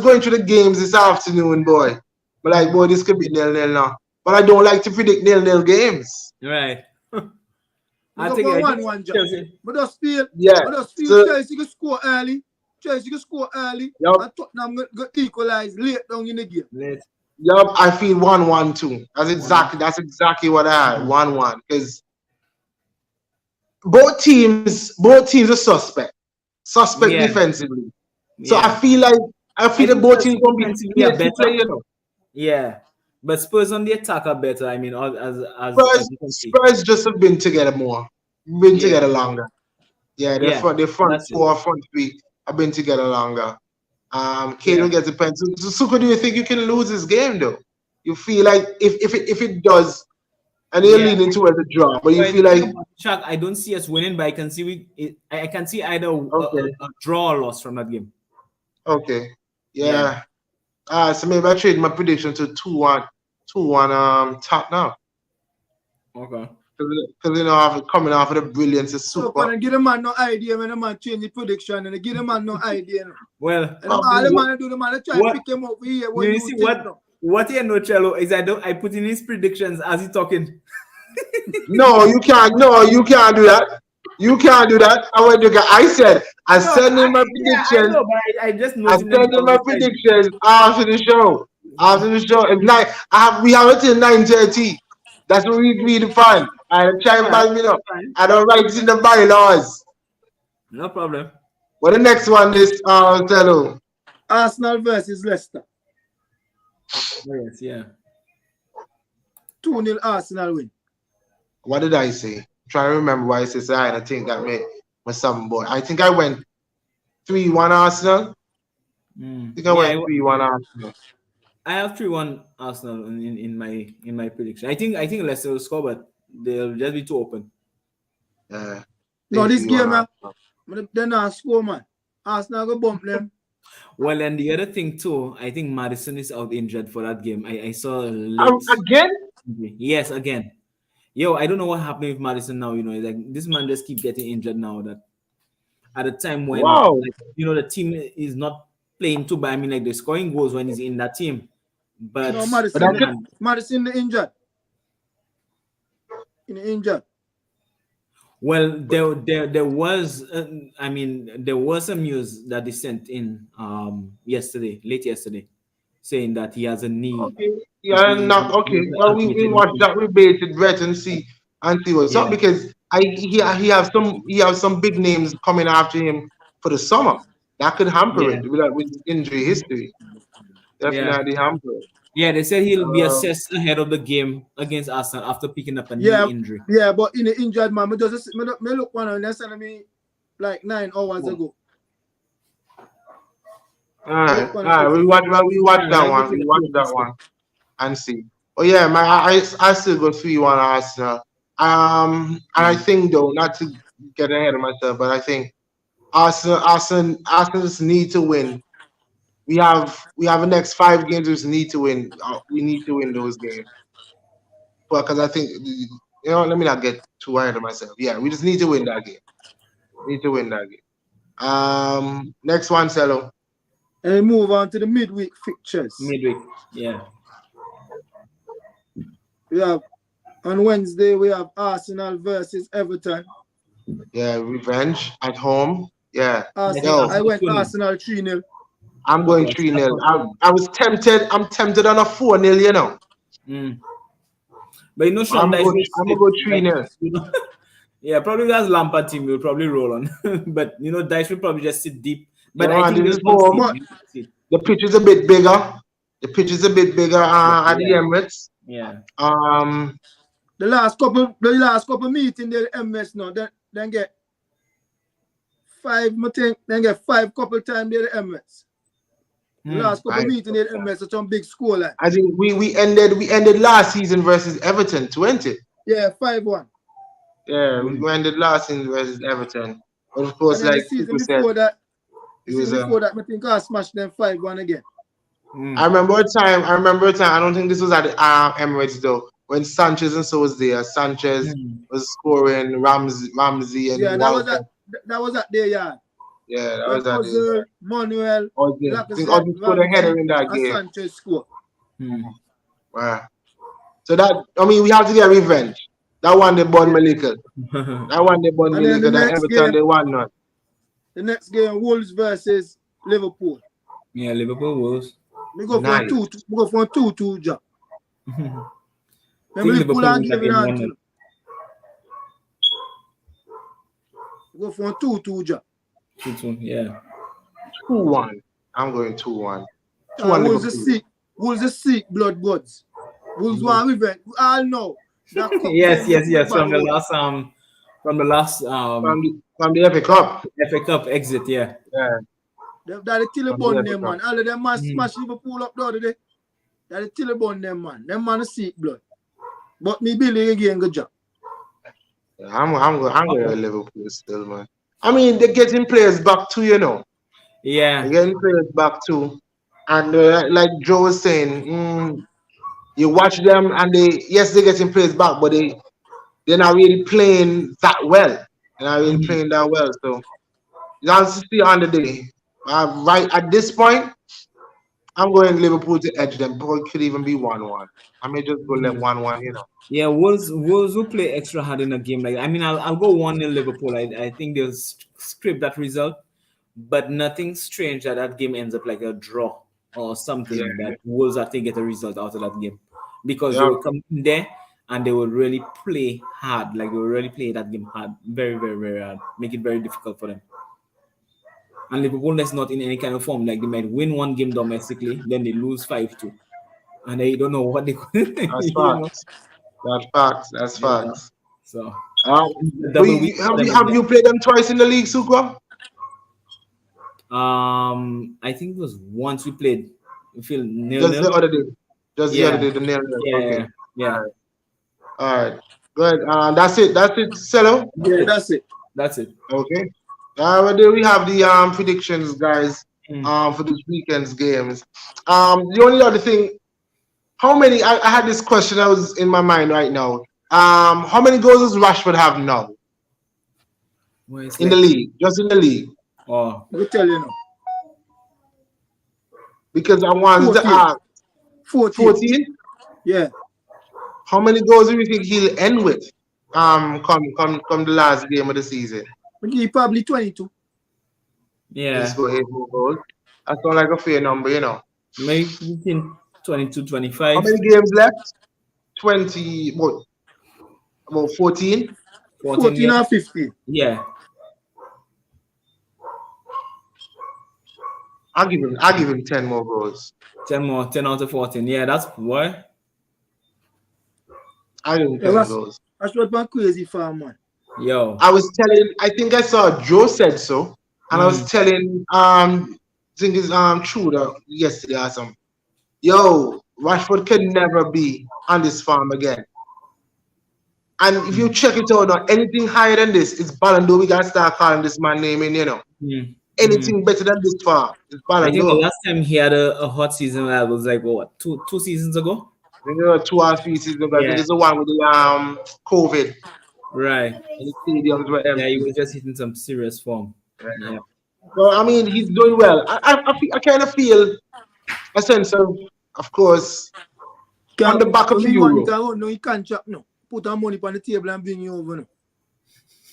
going through the games this afternoon, boy, but like, boy, this could be 0-0 now. But I don't like to predict 0-0 games. Right. I think I 1-1 Chelsea. But just feel, Chelsea can score early. Chelsea can score early. Yep. And Tottenham go equalize late down in the game. Late. Yup, I feel 1-1 too. That's exactly what I had. 1-1. Because both teams are suspect. Defensively. So I feel that both teams gonna be better. you know. Yeah. But Spurs on the attack are better. I mean, as you can see. Spurs just have been together more. Together longer. Yeah, their front four, front three have been together longer. Kane will get the pen. So Suko, do you think you can lose this game though? You feel like if it does, and you're leaning towards a draw, but you feel like Chuck, I don't see us winning, but I can see I can see either a draw or loss from that game. Okay. Yeah. So maybe I trade my prediction to 2-1 top now. Okay. Because you know, coming off of the brilliance of Super. So and give the man no idea when the man change the prediction and give the man no idea. Well, and all the man do, the man try to pick him up here. You see what you know, Cello, is I put in his predictions as he talking. No, you can't. No, you can't do that. You can't do that. I said in my predictions. I know, but I just I send in my predictions after the show. After the show, it's like we have it till 9:30. That's what we define. I try and All right, ban me up. that's fine. I don't write it in the bylaws. No problem. Well, the next one is Tello. Arsenal versus Leicester. Oh, yes, yeah. 2-0 Arsenal win. What did I say? I'm trying to remember what I said. I think that made my some boy. I think I went 3-1 Arsenal. I think I Yeah, went 3-1 Arsenal. I have 3-1 Arsenal in my prediction. I think Leicester will score, but they'll just be too open. Yeah. No, this 3-1 game, Arsenal. they're not score, man. Arsenal go bump them. Well, and the other thing too, I think Madison is out injured for that game. I saw a late. Again? Yes, again. Yo, I don't know what happened with Madison now. It's like this man just keep getting injured now. That at a time when Wow. the team is not playing too bad. I mean, like they're scoring goals when he's in that team. But No, But Madison, I could, Madison the injured. In the injured. well, there was there was some news that they sent in late yesterday, saying that he has a knee okay. Yeah, issue. not okay. He's Well, we amputated watched knee. that. We baited Brett and see what's up Yeah, because he have some big names coming after him for the summer. That could hamper yeah, it with his injury history. yeah, Definitely hamper it. yeah. They said he'll be Uh, assessed ahead of the game against Arsenal after picking up a knee Yeah, injury. yeah, but in the injured man, me look one and they sent me like 9 hours ago. all Me right, look one all and right. say, We watch Yeah, that I'll one. give We it a watch few that episode. one and see. Oh yeah, I still go 3-1 Arsenal. And I think though, not to get ahead of myself, but I think Arsenal just need to win. We have the next 5 games. We just need to win. We need to win those games. Well, because I think let me not get too ahead of myself. Yeah, we just need to win that game. Need to win that game. Next one, Cello. and move on to the midweek fixtures. Midweek. Yeah. We have on Wednesday we have Arsenal versus Everton. Yeah, revenge at home. Yeah. I think Arsenal, Yo, I Arsenal went 2-0. Arsenal 3-0. I'm going Okay, 3-0. Arsenal I, 2-0. I was tempted. I'm tempted on a 4-0, you know. Mm. But Sean Dyche will I'm gonna sit. go 3-0. Yeah, probably that's Lampard team will probably roll on. But Dyche will probably just sit deep. Yeah, But I man, think this they'll is home. But concede. The pitch is a bit bigger. The pitch is a bit bigger at the Yeah, Emirates. yeah. the last couple meeting the MS now, then get 5, I think, then get 5 couple times the MS. The last couple I, meeting the MS at some big score line. I think we ended last season versus Everton 20. Yeah, 5-1. Yeah, we ended last season versus Everton. But of course, And then the like season people said, before that, it was a. I think I smashed them 5-1 again. I remember a time. I don't think this was at the Emirates though. When Sanchez and so was there. Sanchez was scoring. Ramsey Yeah, and that was Walker. at their yard. Yeah, that When was at the. Ozil, Manuel, I think Lacazette, Ozil scored a header Ramsey, in that and game. Sanchez score. Wow. So we have to get revenge. That one they bought me little. That one they bought And me then the little. That next Everton game, they won none. Wolves versus Liverpool. Yeah, Liverpool Wolves. We go Nice. for a 2-2 job. I Remember think Liverpool Liverpool and win that giving game on 1-0. to. We go for a 2-2 job. 2-2, yeah. 2-1. I'm going 2-1. 2-1 Liverpool. Wolves are sick blood gods. Wolves want revenge. We all know. That cup Yes. game From the bang last From the FA Cup. FA Cup exit, yeah. Yeah. That the From Tillabon the them, FA man. Cup. All of them man smash Liverpool up the other day. That the Tillabon them, man. Them man are sick blood. But me Billy again good job. Yeah, I'm going to Liverpool still, man. I mean, they're getting players back too, Yeah. They're getting players back too. And like Joe was saying, you watch them and they're getting players back, but they're not really playing that well. They're not really playing that well. So you have to see on the day. Right at this point, I'm going Liverpool to edge them. But it could even be 1-1. I may just go let 1-1. Yeah, Wolves will play extra hard in a game like that. I mean, I'll go 1-0 Liverpool. I think they'll script that result, but nothing strange that game ends up like a draw or something Yeah. that Wolves I think get a result out of that game because they Yeah. will come in there and they will really play hard. Like they will really play that game hard, very, very, very hard, make it very difficult for them. And Liverpool is not in any kind of form. Like they might win one game domestically, then they lose 5-2, and they don't know what they That's you know. facts. That's facts. That's Yeah. facts. So Um, double week for them have again. you played them twice in the league, Sukra? I think it was once we feel nil Just the nil. other day. Just the other Yeah, day, the nail. Okay. yeah, yeah. All right. Good. That's it. That's it, Cello. Yeah, that's it. That's it. Okay. Well, there we have the predictions, guys. Mm. For this weekend's games. The only other thing, how many? I had this question that was in my mind right now. How many goals does Rashford have now Where is in the left? league? Just in the league, Oh, I will tell you now. because I wanted to 14. ask 14. 14. Yeah. How many goals do you think he'll end with? Come the last game of the season. He probably 22. yeah. Just go 8 more goals. That sounds like a fair number, you know. Maybe between 22, How 25. many games left? 20. What? About 14. 14 14 games. or 15. Yeah. I'll give him 10 more goals. 10 more, 10 out of 14. Yeah, that's why. I'll give him Yeah, 10 goals. that's what my crazy farm, man. Yo. I think I saw Joe said so, and I was telling I think it's true that yesterday or something. Yo, Rashford can never be on this farm again. And if you check it out now, anything higher than this is Ballon d'Or. We gotta start calling this man name in, you know. Anything better than this farm is I Ballon think the d'Or. last time he had a hot season that was like what, two seasons ago? I think there were 2 or 3 seasons ago. I think Yeah. it's the one with the COVID. Right. And the stadiums were Yeah, he empty. was just hitting some serious form. Yeah. So I mean, he's doing well. I kind of feel a sense of course, on the back of the Euro. No, he can't chop no. Put our money on the table and bring you over no.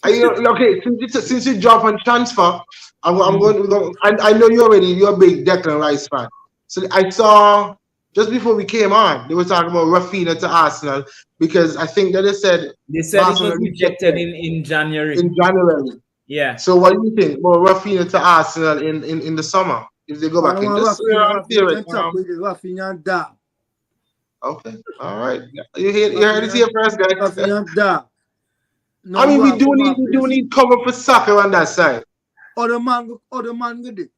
Okay, since you drop on transfer, I'm going to go. I know you're a big Declan Rice fan. So I saw just before we came on, they were talking about Rafinha to Arsenal because I think that they said it was rejected in January. In January. Yeah. So what do you think? Well, Rafinha to Arsenal in the summer if they go back in. Just Rafinha and Da. Okay, all right. You heard it here first, guys. Rafinha and Da. No, I mean, we do need cover for soccer on that side. Other man good day.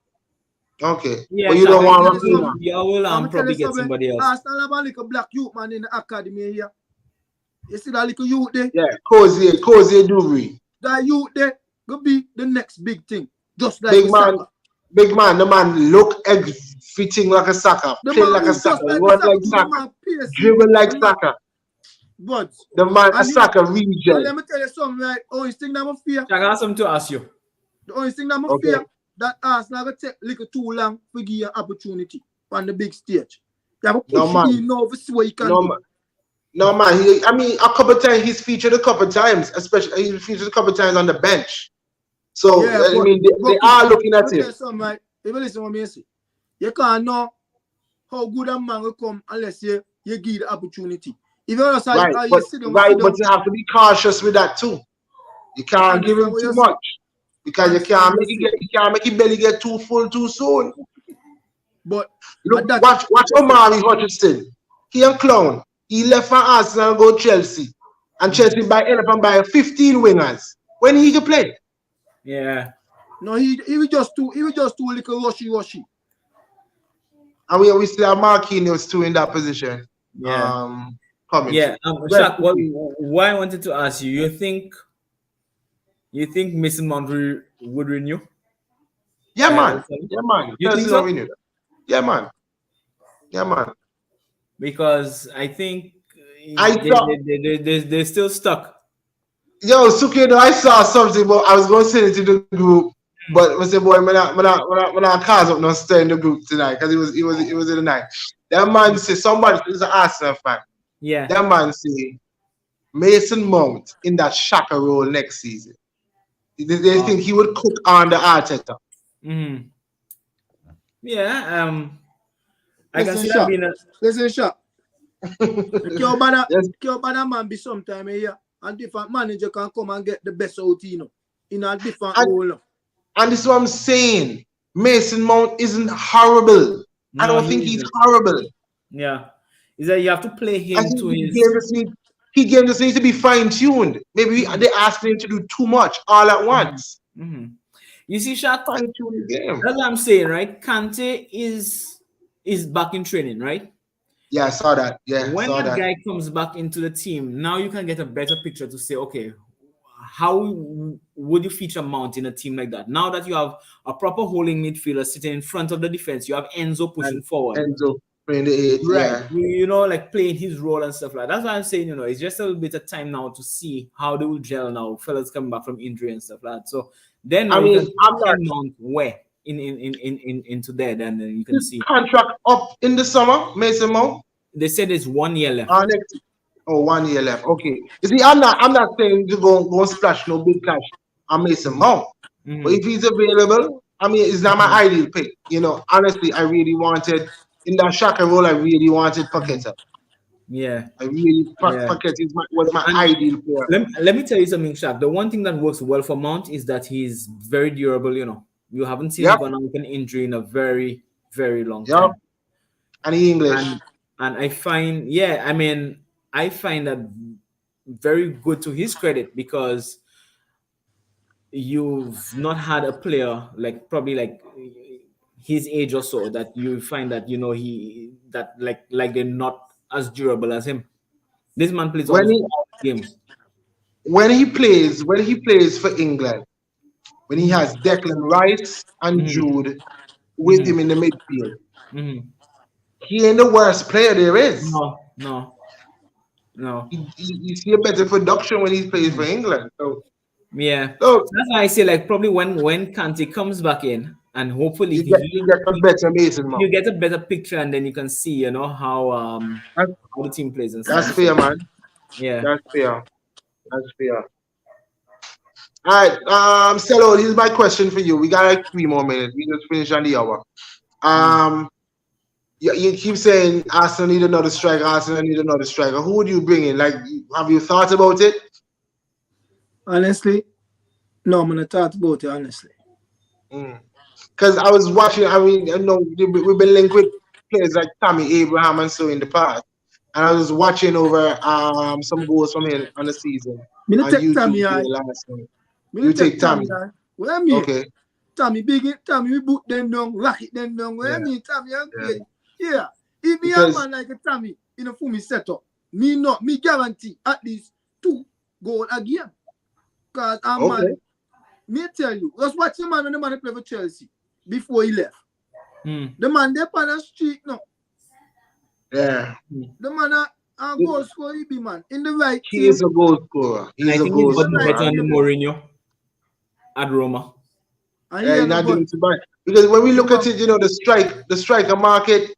Okay. Yeah, but you don't want Rafinha. Rafinha. You will probably get somebody else. Arsenal have a little black youth man in the academy here. You see that little youth there? Yeah, Cozy Dubry. That youth there could be the next big thing. Just like Big man, soccer. the man look fitting like a soccer, play like a soccer, run like soccer, dribble like soccer. But the man a soccer region. Let me tell you something, right? Only thing that I fear. I got something to ask you. The only thing that I fear that Arsenal will take little too long to give you an opportunity on the big stage. You have to push him now to see what he can do. No man, I mean a couple of times he's featured a couple of times, especially he's featured a couple of times on the bench. So yeah, I mean they are looking at him. Right? If you listen to what I say, you can't know how good a man will come unless you give the opportunity. If you just but you have to be cautious with that too. You can't give him too much because you can't make his belly get too full too soon. But look, watch Omari Hutchinson. He a clown. He left for Arsenal and go Chelsea, and Chelsea end up by 15 wingers. When he can play? Yeah. No, he was just too little rushy. And we still have Marquinhos too in that position. Yeah. Coming. Yeah. Shaq, why I wanted to ask you, you think Mason Mount would renew? Yeah, man. Yeah, man. You think so? Renew. Yeah, man. Yeah, man. Because I think they're still stuck. Yo, Suki, I saw something, but I was going to send it to the group. But I said, boy, when I cars up, not stay in the group tonight because it was in the night. That man said, somebody is an Arsenal fan. Yeah. That man say Mason Mount in that Shaka role next season. They think he would cook on the Arteta. Mm-hmm. Yeah. I can see that being Listen, Shaq. Yes. Can't bother man be sometime a year. And different manager can come and get the best out, in a different And, role. and this is what I'm saying. Mason Mount isn't horrible. I No, don't he think he's isn't. horrible. Yeah, is that you have to play I him think to he his. game just needs to be fine tuned. Maybe Mhm, they asking him to do too much all at mhm, once. mhm. You see, Shaq, Fine tune the game. that's what I'm saying, right? Kante is back in training, right? Yeah, I saw that. Yeah, When saw that that. guy comes back into the team, now you can get a better picture to say, okay, how would you feature Mount in a team like that? Now that you have a proper holding midfielder sitting in front of the defense, you have Enzo pushing And forward. Enzo playing the eight. Right. Yeah. You know, like playing his role and stuff like that. That's why I'm saying, it's just a little bit of time now to see how they will gel now, fellas coming back from injury and stuff like that. So then now I you mean, can I'm not. send Mount where into there, then you can His see. contract up in the summer, Mason Mount. They said there's 1 year left. Next. Oh, 1 year left. Okay. You see, I'm not saying to go and splash no big cash on Mason Mount. But Mm-hmm. if he's available, I mean, it's not my Mm-hmm. ideal pick. Honestly, I really wanted in that Shaka role. I really wanted Paqueta. Yeah. I really Yeah. Paqueta was my And ideal player. let me tell you something, Shaq. The one thing that works well for Mount is that he's very durable. You haven't seen him Yep. gone out with an injury in a very, very long Yep. time. And he English. And I find, I find that very good to his credit because you've not had a player like probably like his age or so that you find that he that like they're not as durable as him. This man plays When almost he all games. when he plays for England, when he has Declan Rice and Hmm. Jude with Hmm. him in the midfield, Hmm. he ain't the worst player there is. No, no, no. You see a better production when he plays for Mhm. England. So Yeah, look, that's why I say like probably when Kante comes back in and hopefully you get a better Mason you Mount. get a better picture and then you can see how That's, how the team plays and that's stuff. So fair, man. yeah. That's fair. That's fair. All right, Stella, here's my question for you. We got like 3 more minutes. We just finished on the hour. Mm. You keep saying Arsenal need another striker. Arsenal need another striker. Who would you bring in? Like, have you thought about it? Honestly, no, I'm gonna talk about it honestly. Because I was watching. I mean, I know we've been linked with players like Tammy Abraham and so in the past, and I was watching over some goals from him on the season Me no on take YouTube Tommy there eye. last night. Me no You take take Tammy. Tommy eye. What I mean? Okay. Tommy big it, Tommy we boot them down, rock it them down. What I Yeah. mean? Tommy, Yeah. yeah. If me a Because man like a Tommy in a full me setup, me guarantee at least 2 goals a game. Cause a okay. man, me tell you, just watch the man when the man play for Chelsea before he left. Mm. The man they on the street now. Yeah. The man a goal scorer he be man in the right He team. is a goal scorer. And I He's a think goal he's gotten scorer. better under Mourinho at Roma. And Yeah, he he's have a not goal. doing too bad. Because when we look at it, the striker market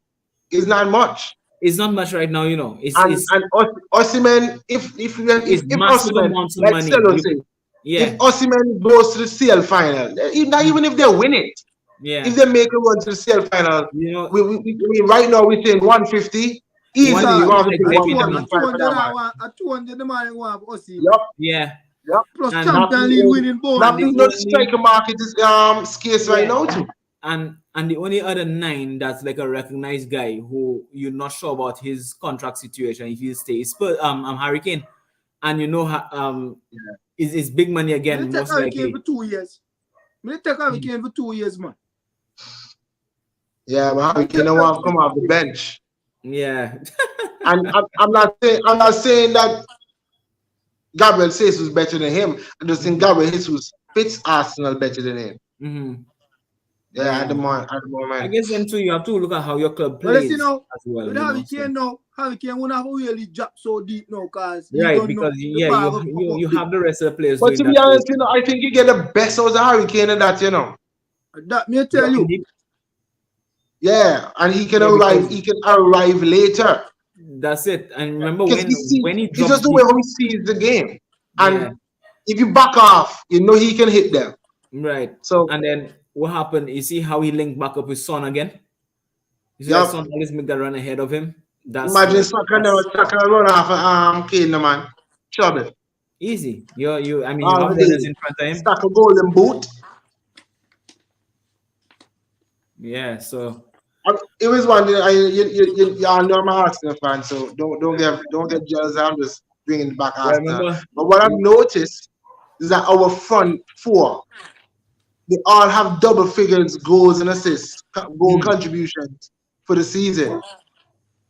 is not much. It's not much right now, It's And it's and Osimhen, it's if massive Osimhen, amounts of like money. Stella say, if Yeah, Osimhen goes to the CL final, not even if they win it, yeah. if they make a run to the CL final, You know, we right now we're saying 150 easily. You Because want to pay like at maybe in a 200, month. 155 for 200 that man. I want, at 200 the man want us see. Yup, Yeah, yup. Plus and Champions League winning bonus. Not the the only striker market is scarce right yeah, now too. and the only other 9 that's like a recognized guy who you're not sure about his contract situation if he stays, but Harry Kane, and is big money Me again take most Harry Kane likely. for 2 years. Me take Harry Kane for 2 years, man. Yeah, but Harry Kane don't want to come off the bench. Yeah. And I'm not saying that Gabriel Jesus was better than him. I just think Gabriel Jesus fits Arsenal better than him. Hmm. Yeah, at the Yeah. moment. I guess then too you have to look at how your club But let's plays see now, as well. with Harry Kane now, Harry Kane won't have to really drop so deep now because he Right, don't because know the yeah, bar you up, you, up you big. have the rest of the players But doing to be that. honest, I think you get the best out of Harry Kane and that. That me tell you. Indeed. Yeah, and he can Yeah, arrive. because He can arrive later that's it. And remember because when he it's drops just the deep, way how he sees the game. yeah, And if you back off, he can hit them. right. So, And then what happened? You see how he linked back up with Son again? You see that yep, Son always make that run ahead of him? That's Imagine Saka now, Saka run off Kane, no, man. Trouble. easy. You. I mean, you All have the runners day. in front of him. Saka golden boot. Yeah. So It was one. You all know I'm a Arsenal fan, so don't get jealous. I'm just bringing back Arsenal. remember. But what I've noticed is that our front four, they all have double figures goals and assists, goal contributions for the season.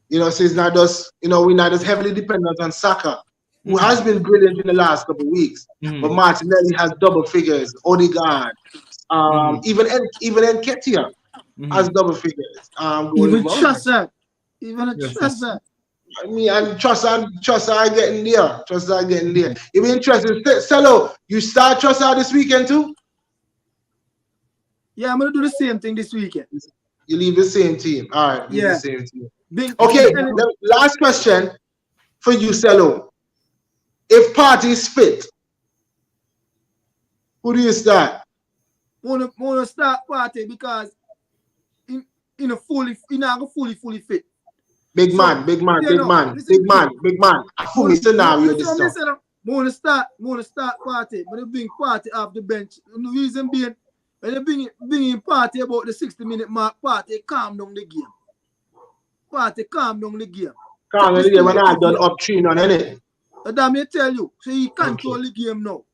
You know, so it's not just, we're not as heavily dependent on Saka, who has been brilliant in the last couple of weeks. But Martinelli has double figures, Odegaard, even Nketiah has double figures. Goal Even involvement. Trossard. Even a Trossard. I mean, and Trossard getting there. Trossard getting there. It'll be interesting. Cello, you start Trossard this weekend too? Yeah, I'm gonna do the same thing this weekend. You leave the same team. All right, leave Yeah. the same team. Big, Okay, last question for you, Cello. If Party's fit, who do you start? wanna start Party because in a fully fit. Big man. A fully scenario this time. Wanna start Party, but they bring Party off the bench. And the reason being, when they bring in Party about the 60-minute mark, Party calm down the game. Calm down the game. When I done up 3-0, innit? That may tell you, so he control the game now.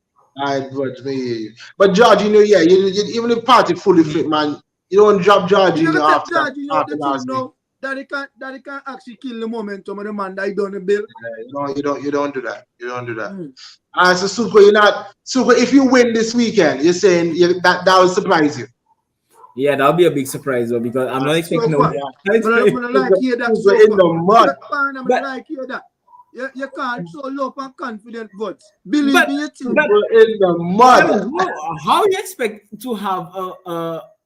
But George, even if Party fully fit, man, you don't drop George after last week. That he can actually kill the momentum of the man that he done the bill. You don't do that. So Suko, if you win this weekend, you're saying that will surprise you. Yeah, that'll be a big surprise though, because I'm not expecting I'm like hear that. You can't so low and confident votes. Believe in your team. In the mud. How you expect to have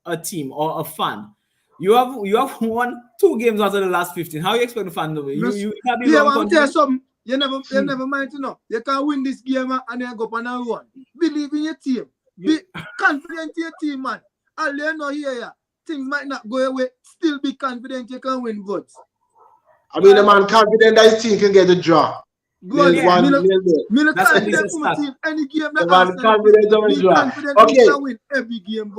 a team or a fan? You have won 2 games out of the last 15. How you expect the fan to win? You can't be I'm tell you something. You never mind to know. You can win this game and then go up and run. Believe in your team. Be confident in your team, man. All you know here, things might not go away. Still be confident you can win votes. I mean, the man confident that his team can get a draw. Good. Me confident for my team. Any game that confident okay. can win every game.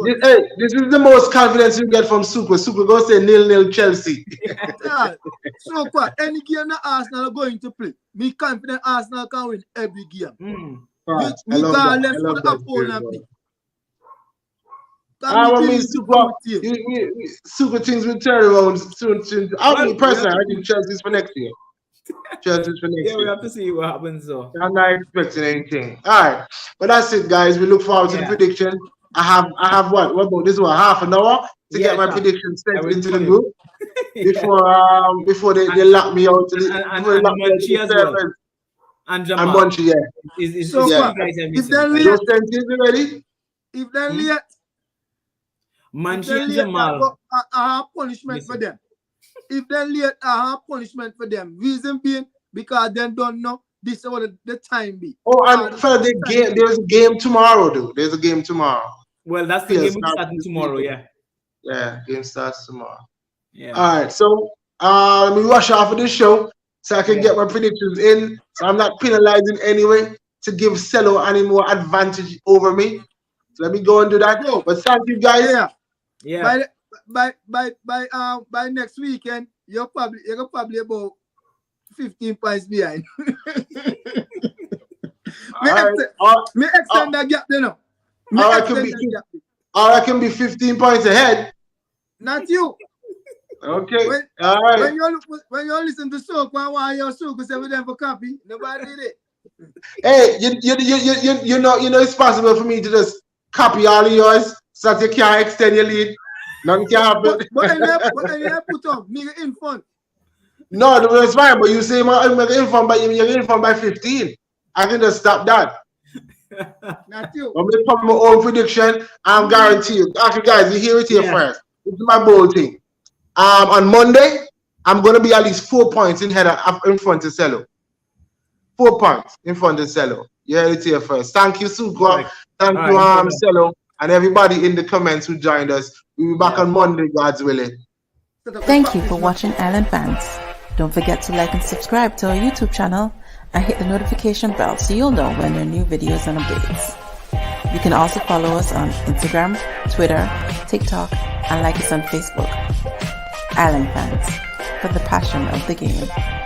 This is the most confidence you get from Super. Super go say 0-0 Chelsea. So what? Any game that Arsenal are going to play, me confident Arsenal can win every game. Regardless of the opponent. Super things will turn around soon. Personally, I think Chelsea's for next year. We have to see what happens. So I'm not expecting anything. All right, but that's it, guys. We look forward to the prediction. I have what about this one? Half an hour to get my prediction sent into the group before they lock me out. And Munchie, yeah. So if they're ready, if they're late. Munchie and Jamal. I have punishment for them. If they're late, I have punishment for them. Reason being, because they don't know this is what the time be. Oh, and for the game, there's a game tomorrow, dude. There's a game tomorrow. Well, that's the game starting tomorrow, yeah. Yeah, game starts tomorrow. Yeah. All right, so let me rush off of this show so I can get my predictions in. So I'm not penalizing anyway to give Cello any more advantage over me. So let me go and do that. But thank you, guys. Yeah. By next weekend, you're probably about 15 points behind. Me extend that gap, you know. I can be 15 points ahead. Not you. Okay. All right. When you listen to Soak, why your Soak say with them for copy? Nobody did it. Hey, you know it's possible for me to just copy all of yours so that you can't extend your lead. Nothing can happen. But then you put up nigga in front. No, that's fine. But you say you're in front by 15. I can just stop that. Not you. I'm gonna put my own prediction. I'm guaranteed. Okay, guys, you hear it here first. This is my bold thing. On Monday, I'm gonna be at least 4 points in front of Cello. 4 points in front of Cello. You heard it here first. Thank you, Suko. Thank you, Cello, and everybody in the comments who joined us. We'll be back on Monday, God's willing. Thank you for watching Island Fans. Don't forget to like and subscribe to our YouTube channel and hit the notification bell so you'll know when there are new videos and updates. You can also follow us on Instagram, Twitter, TikTok, and like us on Facebook. Island fans, for the passion of the game.